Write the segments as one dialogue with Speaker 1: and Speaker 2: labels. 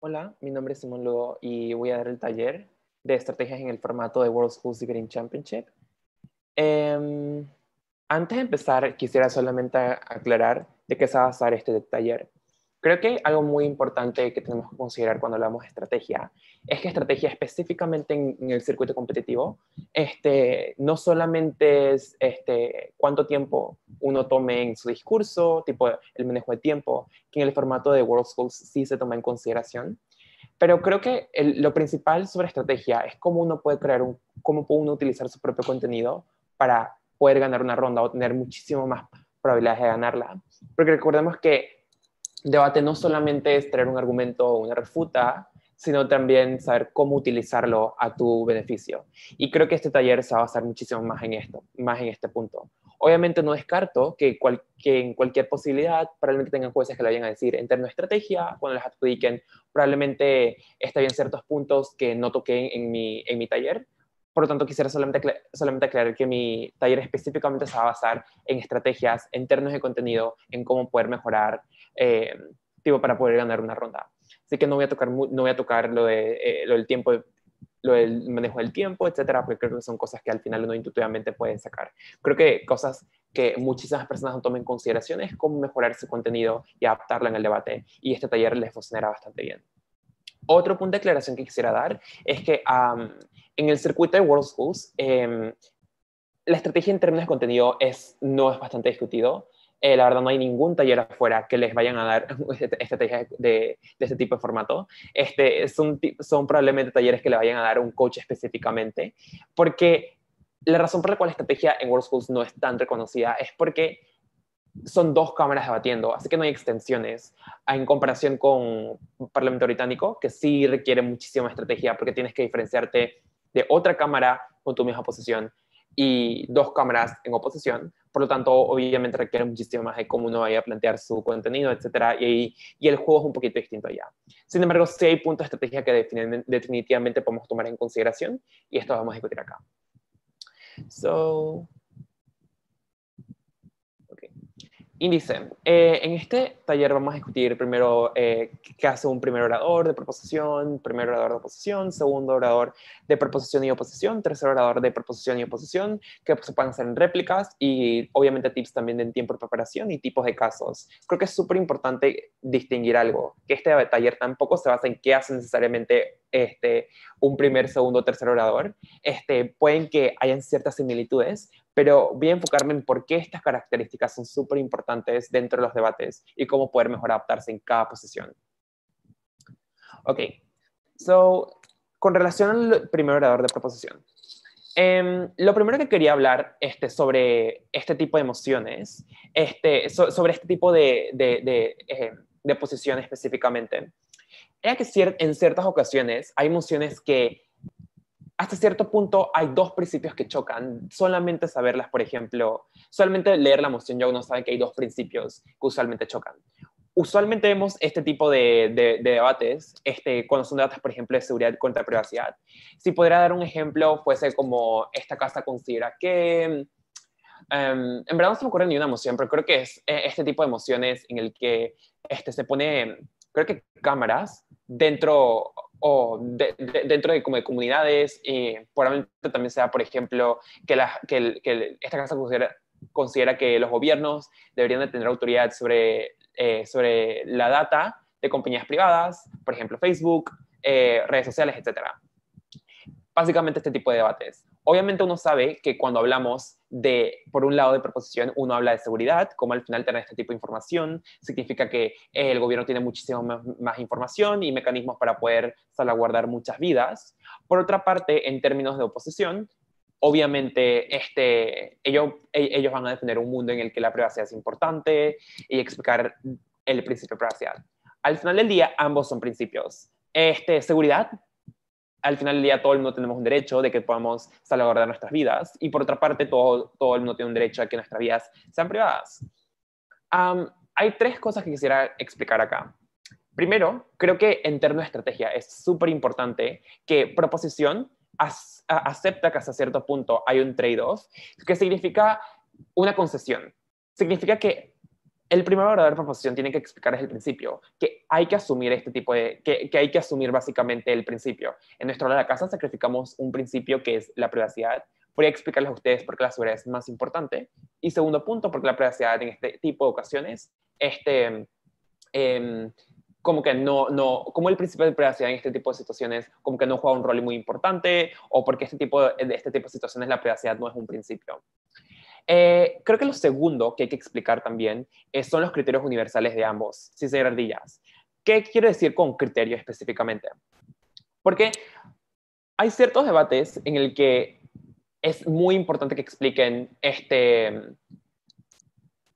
Speaker 1: Hola, mi nombre es Simón Lugo y voy a dar el taller de estrategias en el formato de World Schools Debating Championship. Em, Antes de empezar, quisiera solamente aclarar de qué se va a basar este taller. Creo que algo muy importante que tenemos que considerar cuando hablamos de estrategia es que estrategia específicamente en el circuito competitivo, no solamente es cuánto tiempo uno tome en su discurso, tipo el manejo de tiempo, que en el formato de World Schools sí se toma en consideración, pero creo que lo principal sobre estrategia es cómo uno puede cómo puede uno utilizar su propio contenido para poder ganar una ronda o tener muchísimo más probabilidades de ganarla. Porque recordemos que debate no solamente es traer un argumento o una refuta, sino también saber cómo utilizarlo a tu beneficio. Y creo que este taller se va a basar muchísimo más en esto, más en este punto. Obviamente no descarto que en cualquier posibilidad probablemente tengan jueces que le vayan a decir en términos de estrategia, cuando les adjudiquen, probablemente está bien ciertos puntos que no toqué en mi taller. Por lo tanto, quisiera solamente aclarar que mi taller específicamente se va a basar en estrategias, en términos de contenido, en cómo poder mejorar eh, tipo para poder ganar una ronda. Así que no voy a tocar lo del tiempo, lo del manejo del tiempo, etcétera, porque creo que son cosas que al final uno intuitivamente puede sacar. Creo que cosas que muchísimas personas no tomen en consideración es cómo mejorar su contenido y adaptarlo en el debate, y este taller les funcionará bastante bien. Otro punto de aclaración que quisiera dar es que en el circuito de World Schools, la estrategia en términos de contenido no es bastante discutido. La verdad, no hay ningún taller afuera que les vayan a dar estrategias de este tipo de formato. Son probablemente talleres que le vayan a dar un coach específicamente, porque la razón por la cual la estrategia en World Schools no es tan reconocida es porque son dos cámaras debatiendo, así que no hay extensiones en comparación con un Parlamento británico, que sí requiere muchísima estrategia porque tienes que diferenciarte de otra cámara con tu misma posición y dos cámaras en oposición. Por lo tanto, obviamente requiere muchísimo más de cómo uno vaya a plantear su contenido, etcétera, y el juego es un poquito distinto allá. Sin embargo, sí hay puntos de estrategia que definitivamente podemos tomar en consideración y esto vamos a discutir acá. So, okay. Índice. En este taller vamos a discutir primero qué hace un primer orador de proposición, primer orador de oposición, segundo orador de proposición y oposición, tercer orador de proposición y oposición, que se pueden hacer en réplicas y obviamente tips también en tiempo de preparación y tipos de casos. Creo que es súper importante distinguir algo, que este taller tampoco se basa en qué hace necesariamente un primer, segundo, tercer orador. Pueden que hayan ciertas similitudes, pero voy a enfocarme en por qué estas características son súper importantes dentro de los debates y cómo poder mejor adaptarse en cada posición. Ok, so, con relación al primer orador de proposición. Lo primero que quería hablar sobre este tipo de emociones, sobre este tipo de posición específicamente, era que en ciertas ocasiones hay emociones que hasta cierto punto hay dos principios que chocan. Solamente saberlas, por ejemplo, solamente leer la moción ya uno sabe que hay dos principios que usualmente chocan. Usualmente vemos este tipo de debates cuando son debates, por ejemplo, de seguridad contra privacidad. Si podría dar un ejemplo, fuese como esta casa considera que... en verdad no se me ocurre ni una emoción, pero creo que es este tipo de emociones en el que se pone, creo que cámaras dentro dentro de, como de comunidades, y probablemente también sea, por ejemplo, esta casa considera que los gobiernos deberían de tener autoridad sobre la data de compañías privadas, por ejemplo, Facebook, redes sociales, etcétera. Básicamente este tipo de debates. Obviamente uno sabe que cuando hablamos por un lado de proposición, uno habla de seguridad, como al final tener este tipo de información significa que el gobierno tiene muchísima más información y mecanismos para poder salvaguardar muchas vidas. Por otra parte, en términos de oposición, obviamente ellos van a defender un mundo en el que la privacidad es importante y explicar el principio de privacidad. Al final del día, ambos son principios. Seguridad, al final del día todo el mundo tenemos un derecho de que podamos salvaguardar nuestras vidas, y por otra parte todo el mundo tiene un derecho a que nuestras vidas sean privadas. Hay tres cosas que quisiera explicar acá. Primero, creo que en términos de estrategia es súper importante que proposición acepta que hasta cierto punto hay un trade-off, que significa una concesión. Significa que el primer orador de proposición tiene que explicar desde el principio que hay que asumir este tipo de, que hay que asumir básicamente el principio. En nuestra hora de la casa sacrificamos un principio que es la privacidad. Voy a explicarles a ustedes por qué la seguridad es más importante. Y segundo punto, porque la privacidad en este tipo de ocasiones, eh, como que como el principio de privacidad en este tipo de situaciones, como que no juega un rol muy importante, o porque este tipo de situaciones la privacidad no es un principio. Creo que lo segundo que hay que explicar también son los criterios universales de ambos, sin ser ardillas. ¿Qué quiero decir con criterio específicamente? Porque hay ciertos debates en el que es muy importante que expliquen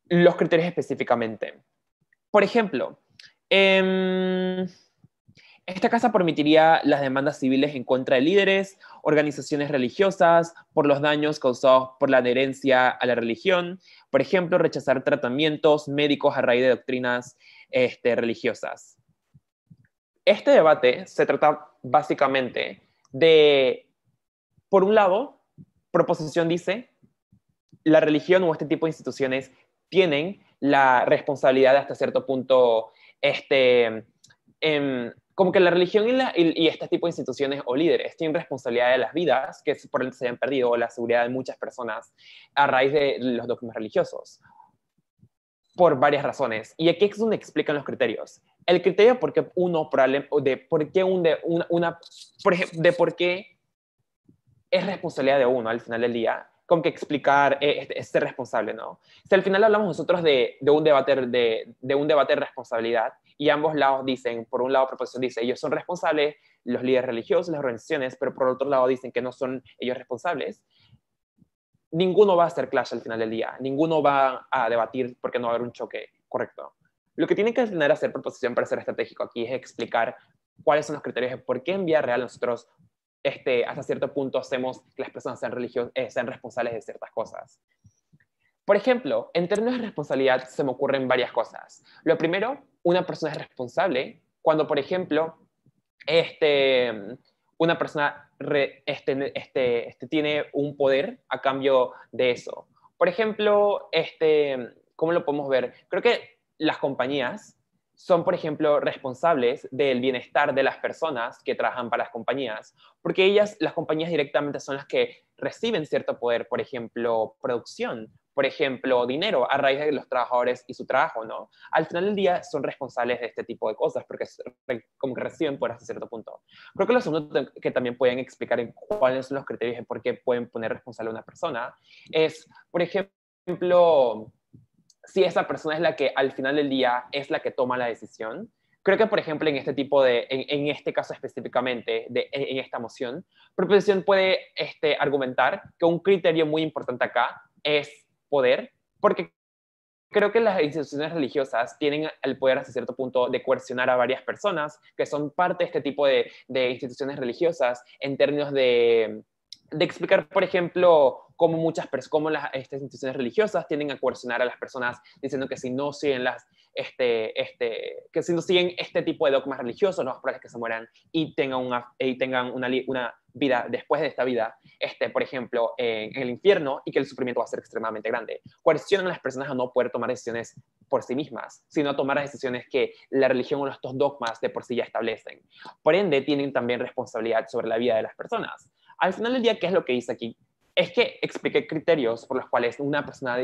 Speaker 1: los criterios específicamente. Por ejemplo, eh, esta casa permitiría las demandas civiles en contra de líderes, organizaciones religiosas, por los daños causados por la adherencia a la religión, por ejemplo, rechazar tratamientos médicos a raíz de doctrinas religiosas. Este debate se trata básicamente de, por un lado, proposición dice, la religión o este tipo de instituciones tienen la responsabilidad de hasta cierto punto, como que la religión y este tipo de instituciones o líderes tienen responsabilidad de las vidas que por ende se hayan perdido o la seguridad de muchas personas a raíz de los dogmas religiosos por varias razones. Y aquí es donde explican los criterios. El criterio por qué uno, de por qué, por ejemplo, de por qué es responsabilidad de uno al final del día, como que explicar, es ser responsable, ¿no? Si al final hablamos nosotros de un debate de responsabilidad y ambos lados dicen, por un lado proposición dice, ellos son responsables, los líderes religiosos, las organizaciones, pero por otro lado dicen que no son ellos responsables, ninguno va a hacer clash al final del día, ninguno va a debatir porque no va a haber un choque correcto. Lo que tiene que tener a hacer proposición para ser estratégico aquí es explicar cuáles son los criterios de por qué en vía real nosotros hasta cierto punto hacemos que las personas sean responsables de ciertas cosas. Por ejemplo, en términos de responsabilidad se me ocurren varias cosas. Lo primero, una persona es responsable cuando, por ejemplo, una persona tiene un poder a cambio de eso. Por ejemplo, ¿cómo lo podemos ver? Creo que las compañías son, por ejemplo, responsables del bienestar de las personas que trabajan para las compañías, porque las compañías directamente son las que reciben cierto poder, por ejemplo, producción, por ejemplo, dinero a raíz de los trabajadores y su trabajo, ¿no? Al final del día son responsables de este tipo de cosas porque como que reciben por hasta cierto punto. Creo que lo segundo que también pueden explicar en cuáles son los criterios de por qué pueden poner responsable a una persona es, por ejemplo, si esa persona es la que al final del día es la que toma la decisión. Creo que, por ejemplo, en este caso específicamente, en esta moción, proposición puede argumentar que un criterio muy importante acá es poder, porque creo que las instituciones religiosas tienen el poder hasta cierto punto de coercionar a varias personas que son parte de este tipo de instituciones religiosas en términos de explicar, por ejemplo, cómo estas instituciones religiosas tienden a coercionar a las personas diciendo que si no siguen que si no siguen este tipo de dogmas religiosos, lo más probable es que se mueran y tengan una vida después de esta vida, por ejemplo, en el infierno, y que el sufrimiento va a ser extremadamente grande. Coercionan a las personas a no poder tomar decisiones por sí mismas, sino a tomar las decisiones que la religión o estos dogmas de por sí ya establecen. Por ende, tienen también responsabilidad sobre la vida de las personas. Al final del día, ¿qué es lo que hice aquí? Es que expliqué criterios por los cuales una persona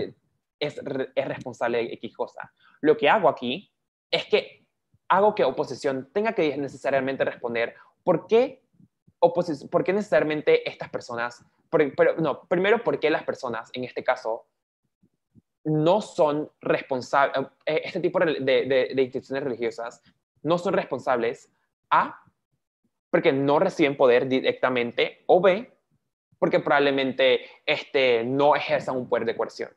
Speaker 1: es responsable de X cosa. Lo que hago aquí es que hago que oposición tenga que necesariamente responder por qué necesariamente estas personas, primero, por qué las personas, en este caso, no son responsables, este tipo de instituciones religiosas no son responsables, A, porque no reciben poder directamente, o B, porque probablemente no ejerzan un poder de coerción.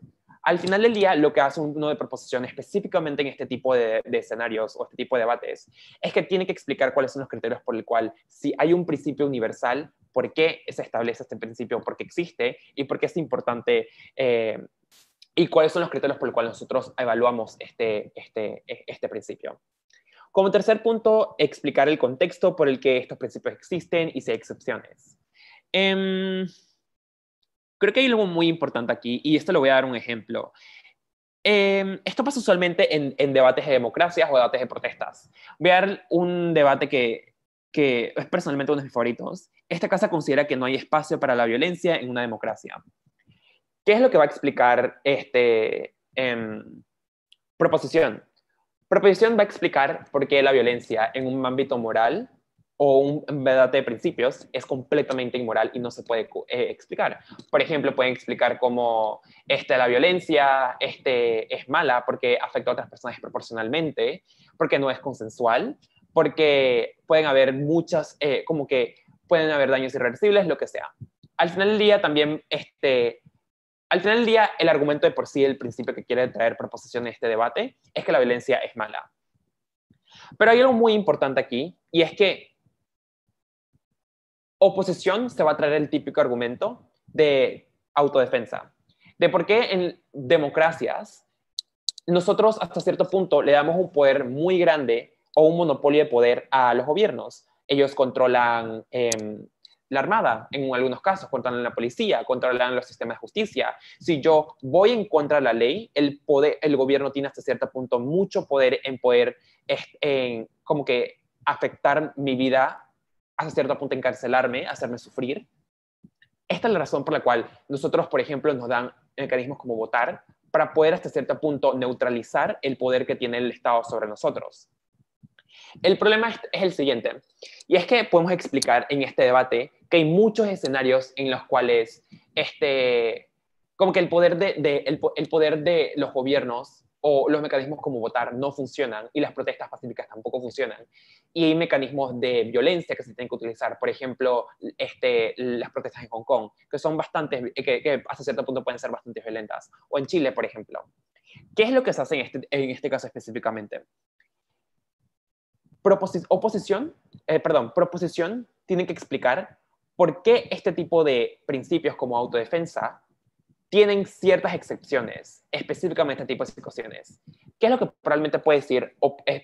Speaker 1: Al final del día, lo que hace uno de proposición específicamente en este tipo de escenarios o este tipo de debates es que tiene que explicar cuáles son los criterios por el cual, si hay un principio universal, por qué se establece este principio, por qué existe y por qué es importante, y cuáles son los criterios por el cual nosotros evaluamos este principio. Como tercer punto, explicar el contexto por el que estos principios existen y si hay excepciones. Creo que hay algo muy importante aquí, y esto lo voy a dar un ejemplo. Esto pasa usualmente en debates de democracias o debates de protestas. Voy a dar un debate que es personalmente uno de mis favoritos. Esta casa considera que no hay espacio para la violencia en una democracia. ¿Qué es lo que va a explicar proposición? Proposición va a explicar por qué la violencia en un ámbito moral o un debate de principios es completamente inmoral y no se puede explicar. Por ejemplo, pueden explicar cómo la violencia es mala porque afecta a otras personas desproporcionalmente, porque no es consensual, porque pueden haber muchas, como que pueden haber daños irreversibles, lo que sea. Al final del día también al final del día, el argumento de por sí, el principio que quiere traer proposición en este debate, es que la violencia es mala. Pero hay algo muy importante aquí, y es que oposición se va a traer el típico argumento de autodefensa, de por qué en democracias nosotros hasta cierto punto le damos un poder muy grande o un monopolio de poder a los gobiernos. Ellos controlan la armada, en algunos casos, controlan la policía, controlan los sistemas de justicia. Si yo voy en contra de la ley, el gobierno tiene hasta cierto punto mucho poder en poder como que afectar mi vida, hasta cierto punto encarcelarme, hacerme sufrir. Esta es la razón por la cual nosotros, por ejemplo, nos dan mecanismos como votar para poder hasta cierto punto neutralizar el poder que tiene el Estado sobre nosotros. El problema es el siguiente, y es que podemos explicar en este debate que hay muchos escenarios en los cuales como que el poder el poder de los gobiernos o los mecanismos como votar no funcionan y las protestas pacíficas tampoco funcionan. Y hay mecanismos de violencia que se tienen que utilizar, por ejemplo, las protestas en Hong Kong, que son que hasta cierto punto pueden ser bastante violentas, o en Chile, por ejemplo. ¿Qué es lo que se hace en este caso específicamente? Proposición tiene que explicar por qué este tipo de principios como autodefensa tienen ciertas excepciones, específicamente este tipo de situaciones. ¿Qué es lo que probablemente puede decir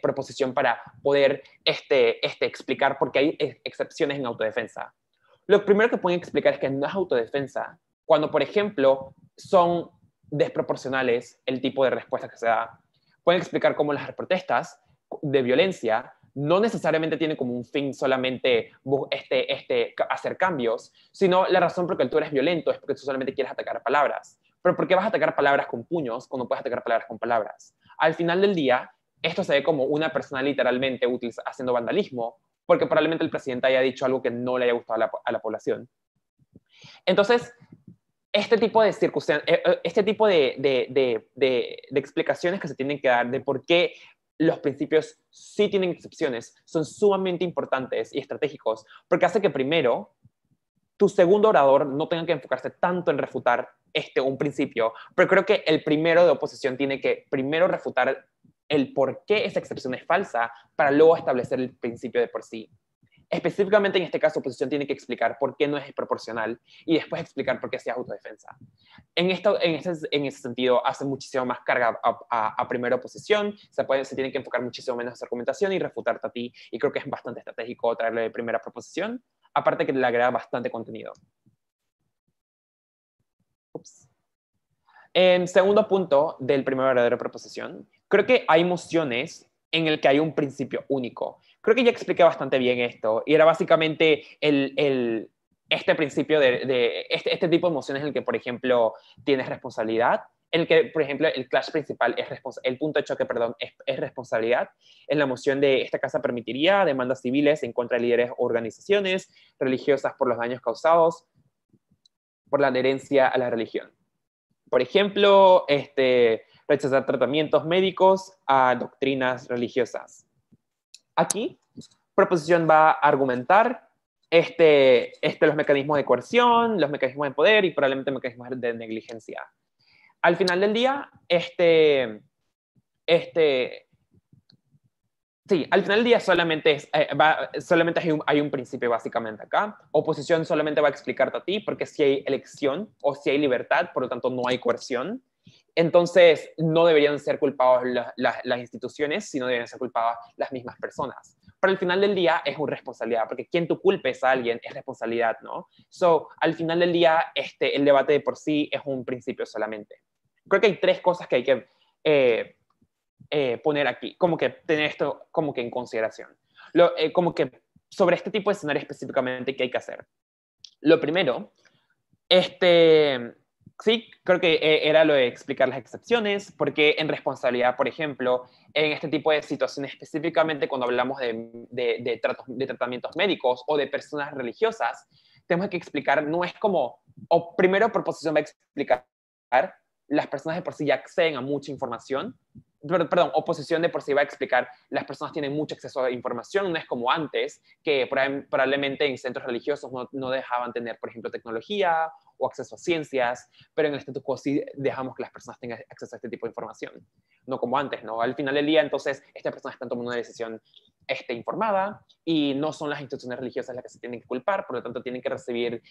Speaker 1: proposición para poder explicar por qué hay excepciones en autodefensa? Lo primero que pueden explicar es que no es autodefensa cuando, por ejemplo, son desproporcionales el tipo de respuesta que se da. Pueden explicar cómo las protestas de violencia no necesariamente tienen como un fin solamente hacer cambios, sino la razón por la que tú eres violento es porque tú solamente quieres atacar palabras. Pero ¿por qué vas a atacar palabras con puños cuando puedes atacar palabras con palabras? Al final del día, esto se ve como una persona literalmente haciendo vandalismo, porque probablemente el presidente haya dicho algo que no le haya gustado a la población. Entonces, este tipo de explicaciones que se tienen que dar de por qué los principios sí tienen excepciones son sumamente importantes y estratégicos, porque hace que primero tu segundo orador no tenga que enfocarse tanto en refutar un principio, pero creo que el primero de oposición tiene que primero refutar el por qué esa excepción es falsa para luego establecer el principio de por sí. Específicamente en este caso, oposición tiene que explicar por qué no es proporcional y después explicar por qué sí es autodefensa. En ese sentido, hace muchísimo más carga a primera oposición, se tiene que enfocar muchísimo menos en esa argumentación y refutarte a ti, y creo que es bastante estratégico traerle de primera proposición, aparte que le agrega bastante contenido. Ups. En segundo punto del primer verdadero proposición, creo que hay mociones en el que hay un principio único. Creo que ya expliqué bastante bien esto, y era básicamente este principio de este tipo de emociones en el que, por ejemplo, tienes responsabilidad, en el que, por ejemplo, el clash principal el punto de choque, perdón, es responsabilidad. En la moción de esta casa permitiría demandas civiles en contra de líderes o organizaciones religiosas por los daños causados por la adherencia a la religión. Por ejemplo, rechazar tratamientos médicos a doctrinas religiosas. Aquí, proposición va a argumentar los mecanismos de coerción, los mecanismos de poder y probablemente mecanismos de negligencia. Al final del día, sí, al final del día solamente hay un principio básicamente acá. Oposición solamente va a explicarte a ti porque si hay elección o si hay libertad, por lo tanto no hay coerción. Entonces no deberían ser culpados las instituciones, sino deberían ser culpadas las mismas personas. Pero al final del día es una responsabilidad, porque quien tú culpes a alguien es responsabilidad, ¿no? Al final del día el debate de por sí es un principio solamente. Creo que hay tres cosas que hay que poner aquí, como que tener esto como que en consideración. Como que sobre este tipo de escenario específicamente, ¿qué hay que hacer? Lo primero, sí, creo que era lo de explicar las excepciones, porque en responsabilidad, por ejemplo, en este tipo de situaciones, específicamente cuando hablamos de tratamientos médicos o de personas religiosas, tenemos que explicar, no es como, o primero proposición va a explicar, las personas de por sí ya acceden a mucha información, perdón, oposición de por sí va a explicar, las personas tienen mucho acceso a información, no es como antes, que probablemente en centros religiosos no dejaban tener, por ejemplo, tecnología o acceso a ciencias, pero en el status quo sí dejamos que las personas tengan acceso a este tipo de información, no como antes, ¿no? Al final del día, entonces, estas personas están tomando una decisión informada y no son las instituciones religiosas las que se tienen que culpar, por lo tanto tienen que recibir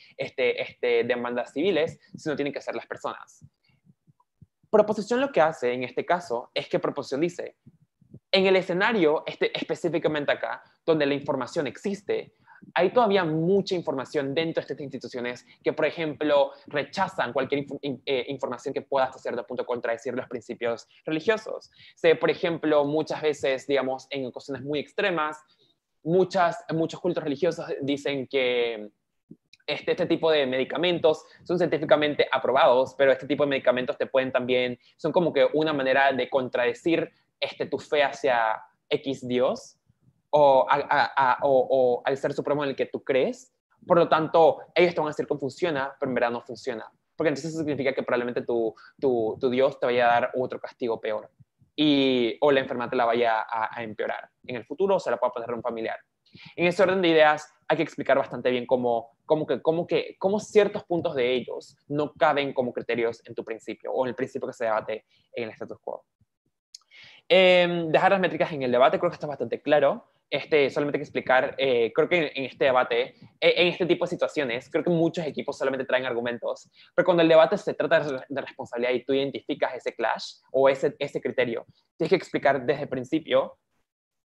Speaker 1: demandas civiles, sino tienen que ser las personas. Proposición lo que hace en este caso es que proposición dice, en el escenario específicamente acá, donde la información existe, hay todavía mucha información dentro de estas instituciones que, por ejemplo, rechazan cualquier información que pueda hasta cierto punto contradecir los principios religiosos. Por ejemplo, muchas veces, digamos, en ocasiones muy extremas, muchos cultos religiosos dicen que este tipo de medicamentos son científicamente aprobados, pero este tipo de medicamentos te pueden también, son como que una manera de contradecir tu fe hacia X Dios o al ser supremo en el que tú crees. Por lo tanto, ellos te van a decir que funciona, pero en verdad no funciona. Porque entonces eso significa que probablemente tu Dios te vaya a dar otro castigo peor. O la enfermedad te la vaya a empeorar. En el futuro o se la pueda pasar a un familiar. En ese orden de ideas hay que explicar bastante bien cómo ciertos puntos de ellos no caben como criterios en tu principio o en el principio que se debate en el status quo. Dejar las métricas en el debate creo que está bastante claro. Solamente hay que explicar, creo que en este debate, en este tipo de situaciones, creo que muchos equipos solamente traen argumentos, pero cuando el debate se trata de responsabilidad y tú identificas ese clash o ese criterio, tienes que explicar desde el principio,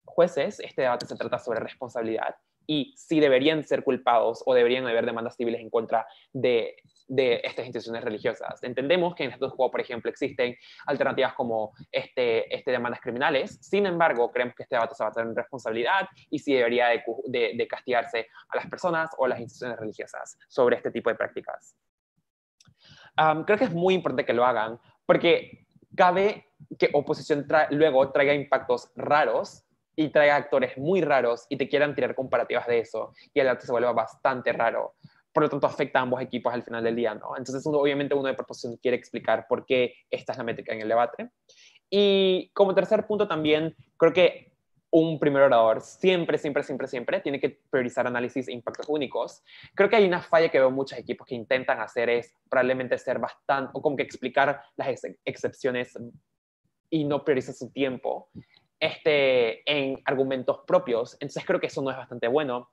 Speaker 1: jueces, este debate se trata sobre responsabilidad y si deberían ser culpados o deberían haber demandas civiles en contra de estas instituciones religiosas. Entendemos que en estos juegos, por ejemplo, existen alternativas como demandas criminales, sin embargo, creemos que este debate se va a tratar en responsabilidad y si debería de castigarse a las personas o a las instituciones religiosas sobre este tipo de prácticas. Creo que es muy importante que lo hagan porque cabe que oposición luego traiga impactos raros y traiga actores muy raros y te quieran tirar comparativas de eso y el arte se vuelva bastante raro. Por lo tanto, afecta a ambos equipos al final del día, ¿no? Entonces, obviamente, uno de proposición quiere explicar por qué esta es la métrica en el debate. Y como tercer punto también, creo que un primer orador siempre tiene que priorizar análisis e impactos únicos. Creo que hay una falla que veo muchos equipos que intentan hacer es probablemente ser bastante, o como que explicar las excepciones y no priorizar su tiempo en argumentos propios. Entonces creo que eso no es bastante bueno,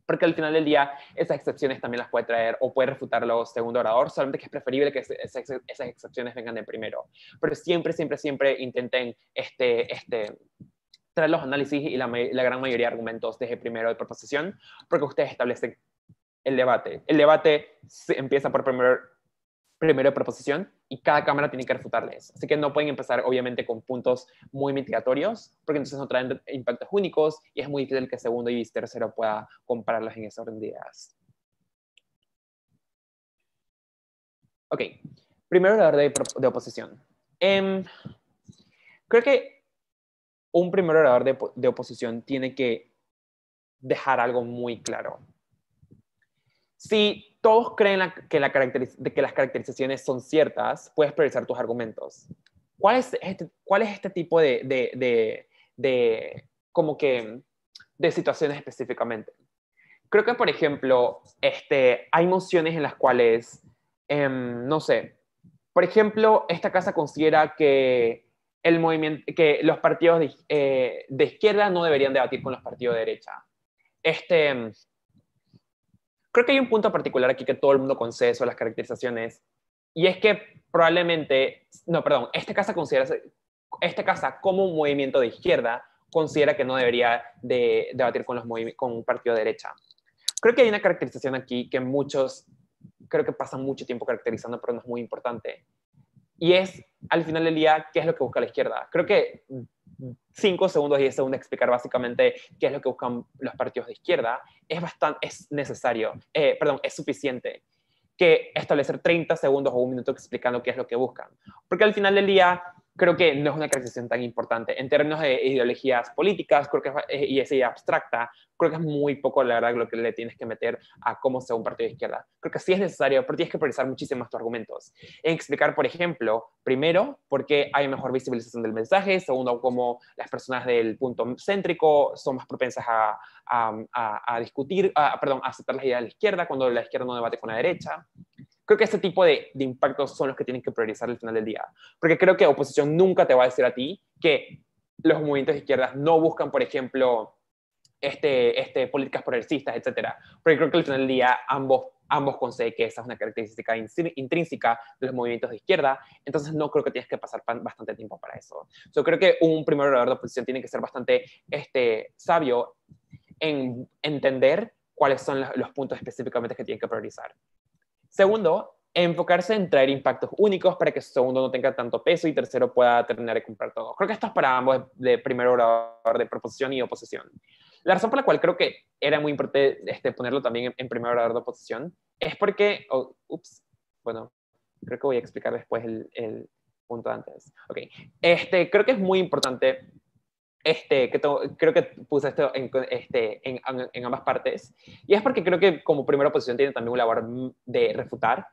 Speaker 1: porque al final del día esas excepciones también las puede traer o puede refutarlo segundo orador, solamente que es preferible que esas excepciones vengan de primero. Pero siempre intenten traer los análisis y la gran mayoría de argumentos desde primero de proposición, porque ustedes establecen el debate. El debate empieza por primero de proposición y cada cámara tiene que refutarles. Así que no pueden empezar, obviamente, con puntos muy mitigatorios, porque entonces no traen impactos únicos y es muy difícil que segundo y tercero pueda compararlos en ese orden de ideas. Ok, primero orador de oposición. Creo que un primer orador de oposición tiene que dejar algo muy claro. Si todos creen que las caracterizaciones son ciertas, puedes priorizar tus argumentos. ¿Cuál es este tipo como que, de situaciones específicamente? Creo que, por ejemplo, hay mociones en las cuales, no sé, por ejemplo, esta casa considera que los partidos de izquierda no deberían debatir con los partidos de derecha. Creo que hay un punto particular aquí que todo el mundo concede sobre las caracterizaciones, y es que probablemente, no, perdón, esta casa como un movimiento de izquierda considera que no debería de debatir con un partido de derecha. Creo que hay una caracterización aquí que muchos, creo que pasan mucho tiempo caracterizando, pero no es muy importante. Y es, al final del día, ¿qué es lo que busca la izquierda? Creo que 5 segundos, 10 segundos explicar básicamente qué es lo que buscan los partidos de izquierda es necesario, perdón, es suficiente que establecer 30 segundos o un minuto explicando qué es lo que buscan. Porque al final del día, creo que no es una caracterización tan importante. En términos de ideologías políticas, creo que y esa idea abstracta, creo que es muy poco, la verdad, lo que le tienes que meter a cómo sea un partido de izquierda. Creo que sí es necesario, pero tienes que priorizar muchísimo más tus argumentos. En explicar, por ejemplo, primero, por qué hay mejor visibilización del mensaje, segundo, cómo las personas del punto céntrico son más propensas a discutir, perdón, a aceptar las ideas de la izquierda cuando la izquierda no debate con la derecha. Creo que este tipo de impactos son los que tienen que priorizar al final del día. Porque creo que oposición nunca te va a decir a ti que los movimientos de izquierdas no buscan, por ejemplo, políticas progresistas, etcétera. Porque creo que al final del día ambos conceden que esa es una característica intrínseca de los movimientos de izquierda, entonces no creo que tienes que pasar bastante tiempo para eso. Yo creo que un primer orador de oposición tiene que ser bastante sabio en entender cuáles son los puntos específicamente que tienen que priorizar. Segundo, enfocarse en traer impactos únicos para que segundo no tenga tanto peso y tercero pueda terminar de comprar todo. Creo que esto es para ambos de primer orador de proposición y oposición. La razón por la cual creo que era muy importante ponerlo también en primer orador de oposición es porque, bueno, creo que voy a explicar después el punto antes. Ok, creo que es muy importante creo que puse esto en ambas partes, y es porque creo que como primera oposición tiene también una labor de refutar.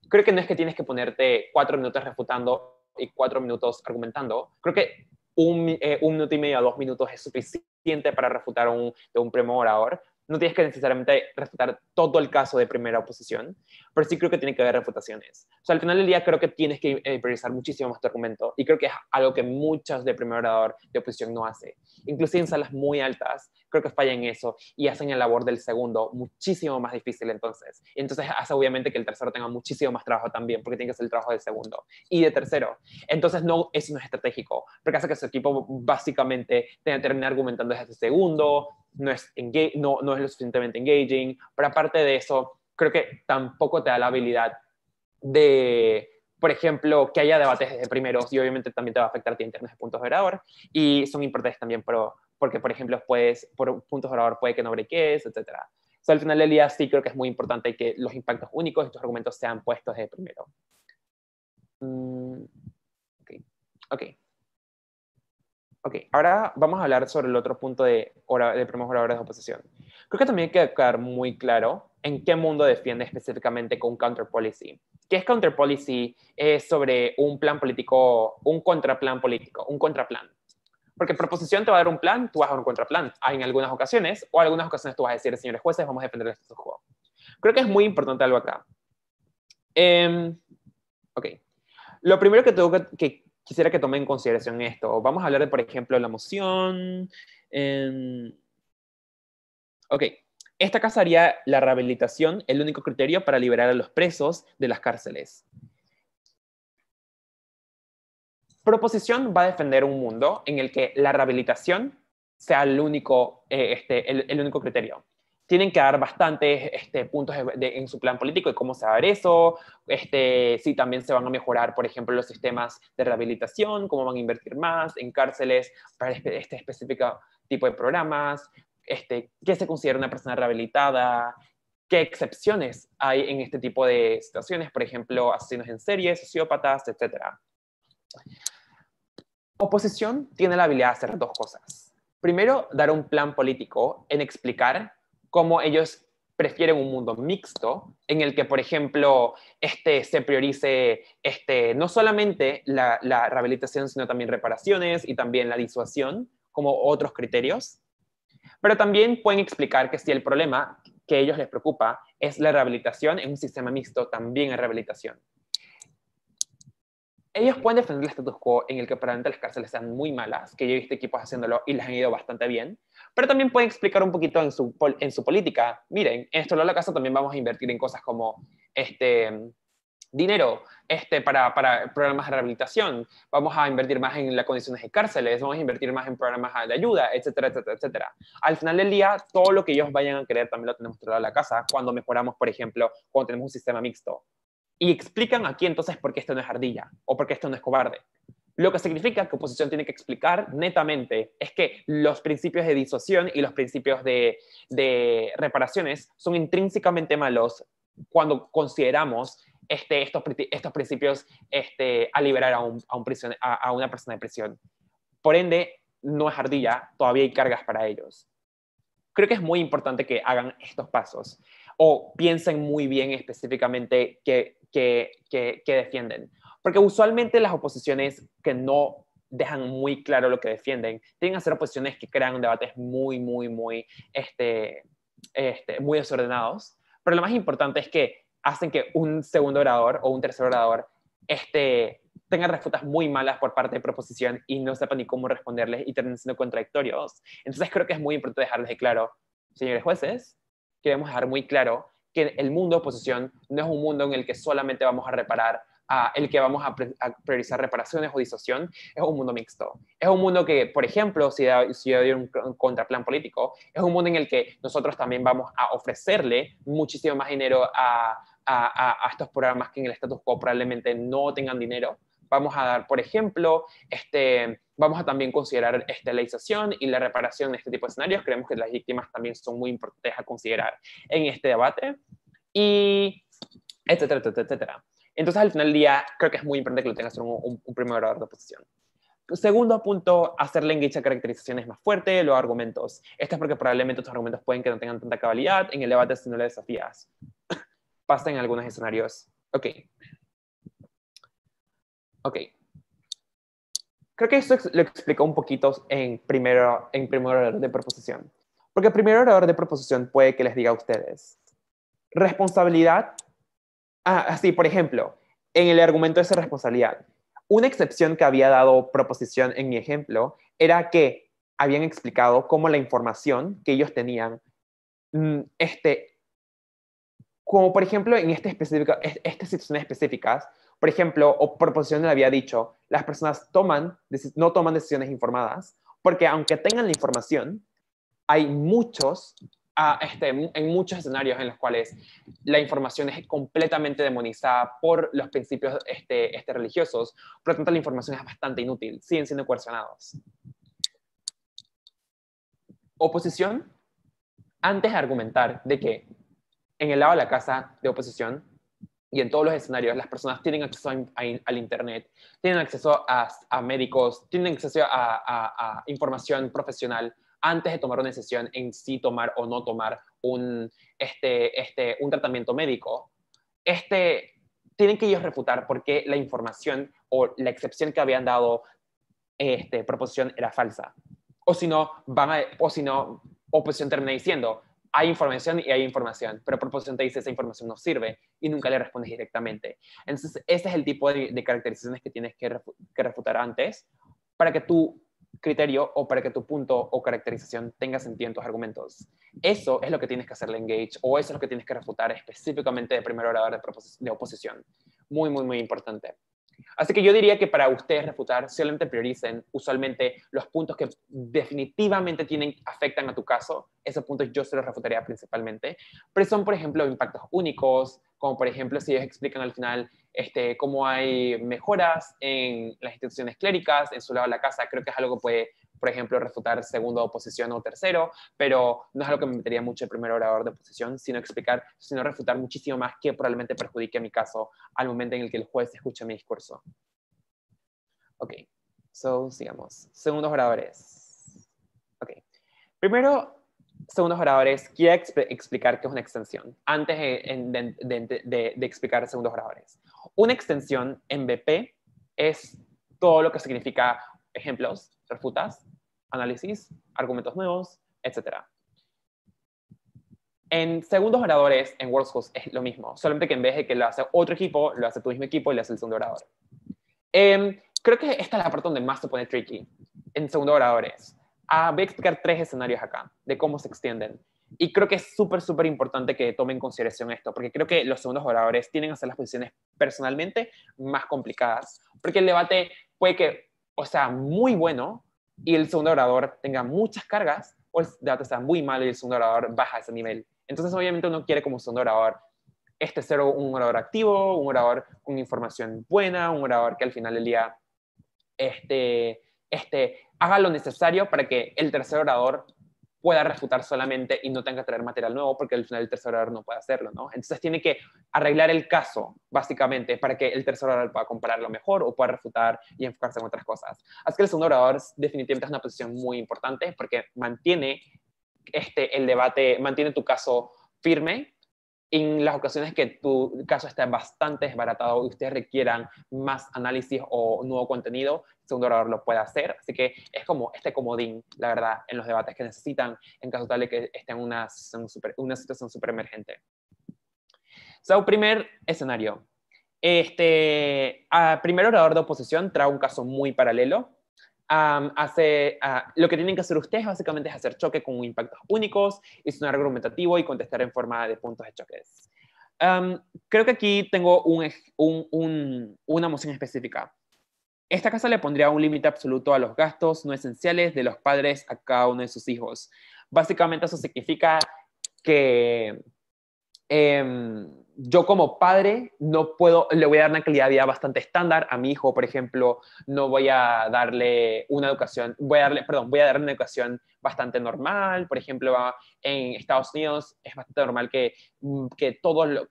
Speaker 1: Creo que no es que tienes que ponerte 4 minutos refutando y 4 minutos argumentando. Creo que un minuto y medio a 2 minutos es suficiente para refutar de un primer orador. No tienes que necesariamente refutar todo el caso de primera oposición, pero sí creo que tiene que haber refutaciones. O sea, al final del día creo que tienes que priorizar muchísimo más tu argumento, y creo que es algo que muchos de primer orador de oposición no hace. Inclusive en salas muy altas, creo que fallan en eso y hacen el labor del segundo muchísimo más difícil entonces. Entonces hace obviamente que el tercero tenga muchísimo más trabajo también, porque tiene que hacer el trabajo del segundo y de tercero. Entonces eso no es estratégico, porque hace que su equipo básicamente tenga que terminar argumentando desde el segundo, no es lo suficientemente engaging, pero aparte de eso, creo que tampoco te da la habilidad de, por ejemplo, que haya debates desde primeros, y obviamente también te va a afectar a ti en términos de puntos de orador, y son importantes también porque, por ejemplo, por puntos de orador puede que no breques, etcétera. O sea, al final del día sí creo que es muy importante que los impactos únicos de tus argumentos sean puestos desde primero. Ok. Ok, ahora vamos a hablar sobre el otro punto de primeros oradores de oposición. Creo que también hay que quedar muy claro en qué mundo defiende específicamente con counter policy. ¿Qué es counter policy? Es sobre un plan político, un contraplan político, un contraplan. Porque proposición te va a dar un plan, tú vas a dar un contraplan. Hay en algunas ocasiones, o en algunas ocasiones tú vas a decir, señores jueces, vamos a defender el status quo. Creo que es muy importante algo acá. Ok. Lo primero que tengo que quisiera que tomen en consideración esto. Vamos a hablar de, por ejemplo, la moción. Ok. Esta casa haría la rehabilitación el único criterio para liberar a los presos de las cárceles. Proposición va a defender un mundo en el que la rehabilitación sea el único criterio. Tienen que dar bastantes puntos en su plan político de cómo se va a ver eso, si también se van a mejorar, por ejemplo, los sistemas de rehabilitación, cómo van a invertir más en cárceles para este específico tipo de programas, qué se considera una persona rehabilitada, qué excepciones hay en este tipo de situaciones, por ejemplo, asesinos en serie, sociópatas, etcétera. Oposición tiene la habilidad de hacer dos cosas. Primero, dar un plan político en explicar cómo ellos prefieren un mundo mixto en el que, por ejemplo, se priorice no solamente la rehabilitación, sino también reparaciones y también la disuasión como otros criterios. Pero también pueden explicar que si el problema que a ellos les preocupa es la rehabilitación, en un sistema mixto también hay rehabilitación. Ellos pueden defender el status quo en el que probablemente las cárceles sean muy malas, que yo he visto equipos haciéndolo y les han ido bastante bien, pero también pueden explicar un poquito en su política. Miren, en esto la casa también vamos a invertir en cosas como dinero para programas de rehabilitación, vamos a invertir más en las condiciones de cárceles, vamos a invertir más en programas de ayuda, etcétera, etcétera, etcétera. Al final del día, todo lo que ellos vayan a querer también lo tenemos que traer a la casa cuando mejoramos, por ejemplo, cuando tenemos un sistema mixto. y explican aquí entonces por qué esto no es ardilla o por qué esto no es cobarde. Lo que significa que oposición tiene que explicar netamente es que los principios de disuasión y los principios de reparaciones son intrínsecamente malos cuando consideramos estos principios a liberar a una persona de prisión. Por ende, no es ardilla, todavía hay cargas para ellos. Creo que es muy importante que hagan estos pasos o piensen muy bien específicamente qué defienden. Porque usualmente las oposiciones que no dejan muy claro lo que defienden tienen que ser oposiciones que crean debates muy desordenados. Pero lo más importante es que hacen que un segundo orador o un tercer orador tengan respuestas muy malas por parte de proposición y no sepan ni cómo responderles y terminen siendo contradictorios. Entonces creo que es muy importante dejarles de claro, señores jueces, queremos dejar muy claro que el mundo de oposición no es un mundo en el que solamente vamos a reparar, el que vamos a priorizar reparaciones o disociación, es un mundo mixto. Es un mundo que, por ejemplo, si yo doy un contraplan político, es un mundo en el que nosotros también vamos a ofrecerle muchísimo más dinero a estos programas que en el status quo probablemente no tengan dinero. Vamos a dar, por ejemplo, vamos a también considerar la disociación y la reparación en este tipo de escenarios. Creemos que las víctimas también son muy importantes a considerar en este debate, y etcétera, etcétera, etcétera. Entonces, al final del día, creo que es muy importante que lo tengas un primer orador de oposición. Segundo punto, hacerle engage a caracterizaciones más fuerte, los argumentos. Esto es porque probablemente tus argumentos pueden que no tengan tanta cabalidad en el debate si no le desafías. Pasa en algunos escenarios. Ok. Creo que esto lo explicó un poquito en primer orador de proposición. Porque el primer orador de proposición puede que les diga a ustedes, responsabilidad. Así, por ejemplo, en el argumento de esa responsabilidad, una excepción que había dado proposición en mi ejemplo era que habían explicado cómo la información que ellos tenían, como por ejemplo en estas situaciones específicas, por ejemplo, o proposición le había dicho, las personas no toman decisiones informadas, porque aunque tengan la información, hay en muchos escenarios en los cuales la información es completamente demonizada por los principios religiosos, por lo tanto la información es bastante inútil, siguen siendo coercionados. Oposición, antes de argumentar de que en el lado de la casa de oposición y en todos los escenarios las personas tienen acceso al internet, tienen acceso a médicos, tienen acceso a información profesional antes de tomar una decisión en sí tomar o no tomar un tratamiento médico. Tienen que ellos refutar por qué la información o la excepción que habían dado proposición era falsa. O si no, oposición termina diciendo, hay información y hay información, pero proposición te dice esa información no sirve y nunca le respondes directamente. Entonces, ese es el tipo de caracterizaciones que tienes que refutar antes para que tu criterio o para que tu punto o caracterización tenga sentido en tus argumentos. Eso es lo que tienes que hacerle engage o eso es lo que tienes que refutar específicamente de primer orador de oposición. Muy, muy, muy importante. Así que yo diría que para ustedes refutar, solamente prioricen usualmente los puntos que definitivamente afectan a tu caso. Esos puntos yo se los refutaría principalmente. Pero son, por ejemplo, impactos únicos, como por ejemplo si ellos explican al final cómo hay mejoras en las instituciones cléricas, en su lado de la casa. Creo que es algo que puede, por ejemplo, refutar segundo oposición o tercero, pero no es algo que me metería mucho el primer orador de oposición, sino refutar muchísimo más que probablemente perjudique a mi caso al momento en el que el juez escuche mi discurso. Ok, sigamos. Segundos oradores. Ok. Primero, segundos oradores, quiero explicar qué es una extensión, antes de explicar segundos oradores. Una extensión en BP es todo lo que significa ejemplos, refutas, análisis, argumentos nuevos, etc. En segundos oradores, en WorldScopes es lo mismo, solamente que en vez de que lo hace otro equipo, lo hace tu mismo equipo y lo hace el segundo orador. Creo que esta es la parte donde más se pone tricky, en segundos oradores. Voy a explicar 3 escenarios acá, de cómo se extienden. Y creo que es súper, súper importante que tomen en consideración esto, porque creo que los segundos oradores tienen a hacer las posiciones personalmente más complicadas, porque el debate puede que, o sea, muy bueno, y el segundo orador tenga muchas cargas, o el debate sea muy malo y el segundo orador baja a ese nivel. Entonces, obviamente, uno quiere como segundo orador ser un orador activo, un orador con información buena, un orador que al final del día haga lo necesario para que el tercer orador pueda refutar solamente y no tenga que traer material nuevo, porque al final el tercer orador no puede hacerlo, ¿no? Entonces tiene que arreglar el caso, básicamente, para que el tercer orador pueda compararlo mejor o pueda refutar y enfocarse en otras cosas. Así que el segundo orador definitivamente es una posición muy importante porque mantiene el debate, mantiene tu caso firme en las ocasiones que tu caso esté bastante desbaratado y ustedes requieran más análisis o nuevo contenido, el segundo orador lo puede hacer. Así que es como este comodín, la verdad, en los debates que necesitan en caso tal de que estén en una situación súper emergente. So, primer escenario. Primer orador de oposición trae un caso muy paralelo. Lo que tienen que hacer ustedes básicamente es hacer choque con impactos únicos y sonar argumentativo y contestar en forma de puntos de choques. Creo que aquí tengo una moción específica. Esta casa le pondría un límite absoluto a los gastos no esenciales de los padres a cada uno de sus hijos. Básicamente eso significa que yo como padre no puedo, le voy a dar una calidad de vida bastante estándar a mi hijo, por ejemplo, no voy a darle una educación, voy a darle una educación bastante normal, por ejemplo, en Estados Unidos es bastante normal que todos,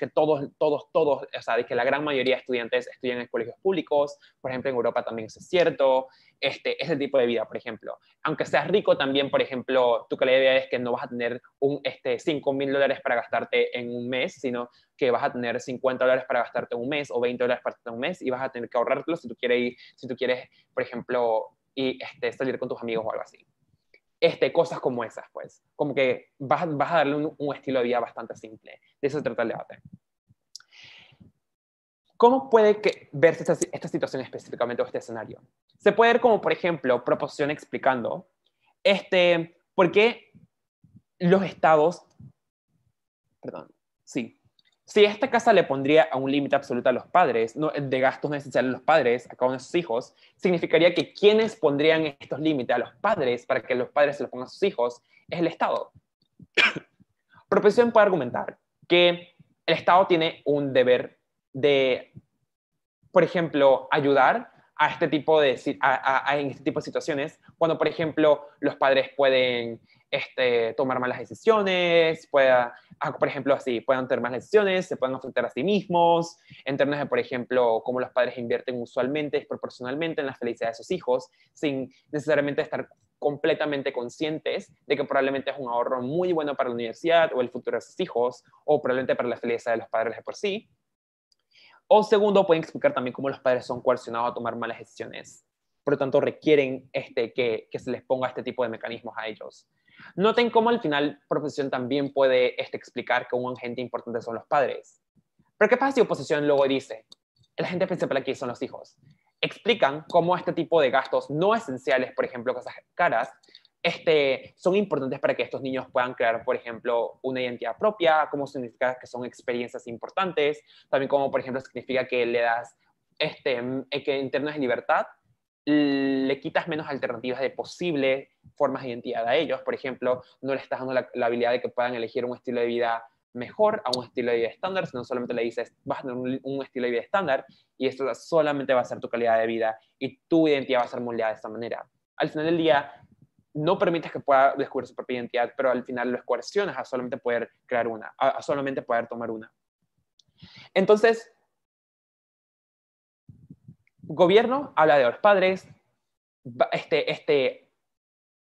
Speaker 1: o sea, que la gran mayoría de estudiantes estudian en colegios públicos, por ejemplo, en Europa también eso es cierto, ese tipo de vida, por ejemplo. Aunque seas rico también, por ejemplo, tu calidad de vida es que no vas a tener $5,000 para gastarte en un mes, sino que vas a tener $50 para gastarte en un mes o $20 para gastarte en un mes y vas a tener que ahorrarlo si tú quieres, por ejemplo, salir con tus amigos o algo así. Cosas como esas, pues. Como que vas a darle un estilo de vida bastante simple. De eso se trata el debate. ¿Cómo puede verse esta situación específicamente o este escenario? Se puede ver como, por ejemplo, proposición explicando por qué los estados, perdón, sí, si esta casa le pondría a un límite absoluto a los padres, de gastos no esenciales a los padres, a cada uno de sus hijos, significaría que quienes pondrían estos límites a los padres para que los padres se los pongan a sus hijos es el Estado. Proposición puede argumentar que el Estado tiene un deber de, por ejemplo, ayudar a este tipo de, en este tipo de situaciones, cuando, por ejemplo, los padres pueden tomar malas decisiones, por ejemplo, así, puedan tomar malas decisiones, se pueden afectar a sí mismos, en términos de, por ejemplo, cómo los padres invierten usualmente, desproporcionalmente en la felicidad de sus hijos, sin necesariamente estar completamente conscientes de que probablemente es un ahorro muy bueno para la universidad o el futuro de sus hijos, o probablemente para la felicidad de los padres de por sí. O segundo, pueden explicar también cómo los padres son coercionados a tomar malas decisiones. Por lo tanto, requieren que se les ponga este tipo de mecanismos a ellos. Noten cómo al final profesión también puede explicar que un agente importante son los padres. Pero ¿qué pasa si oposición luego dice, el agente principal aquí son los hijos? Explican cómo este tipo de gastos no esenciales, por ejemplo, cosas caras, son importantes para que estos niños puedan crear, por ejemplo, una identidad propia, como significa que son experiencias importantes, también como, por ejemplo, significa que le das, que en términos de libertad, le quitas menos alternativas de posibles formas de identidad a ellos. Por ejemplo, no le estás dando la habilidad de que puedan elegir un estilo de vida mejor a un estilo de vida estándar, sino solamente le dices, vas a tener un estilo de vida estándar y esto solamente va a ser tu calidad de vida y tu identidad va a ser moldeada de esta manera. Al final del día, no permites que pueda descubrir su propia identidad, pero al final los coercionas a solamente poder crear una, a solamente poder tomar una. Entonces, gobierno habla de los padres,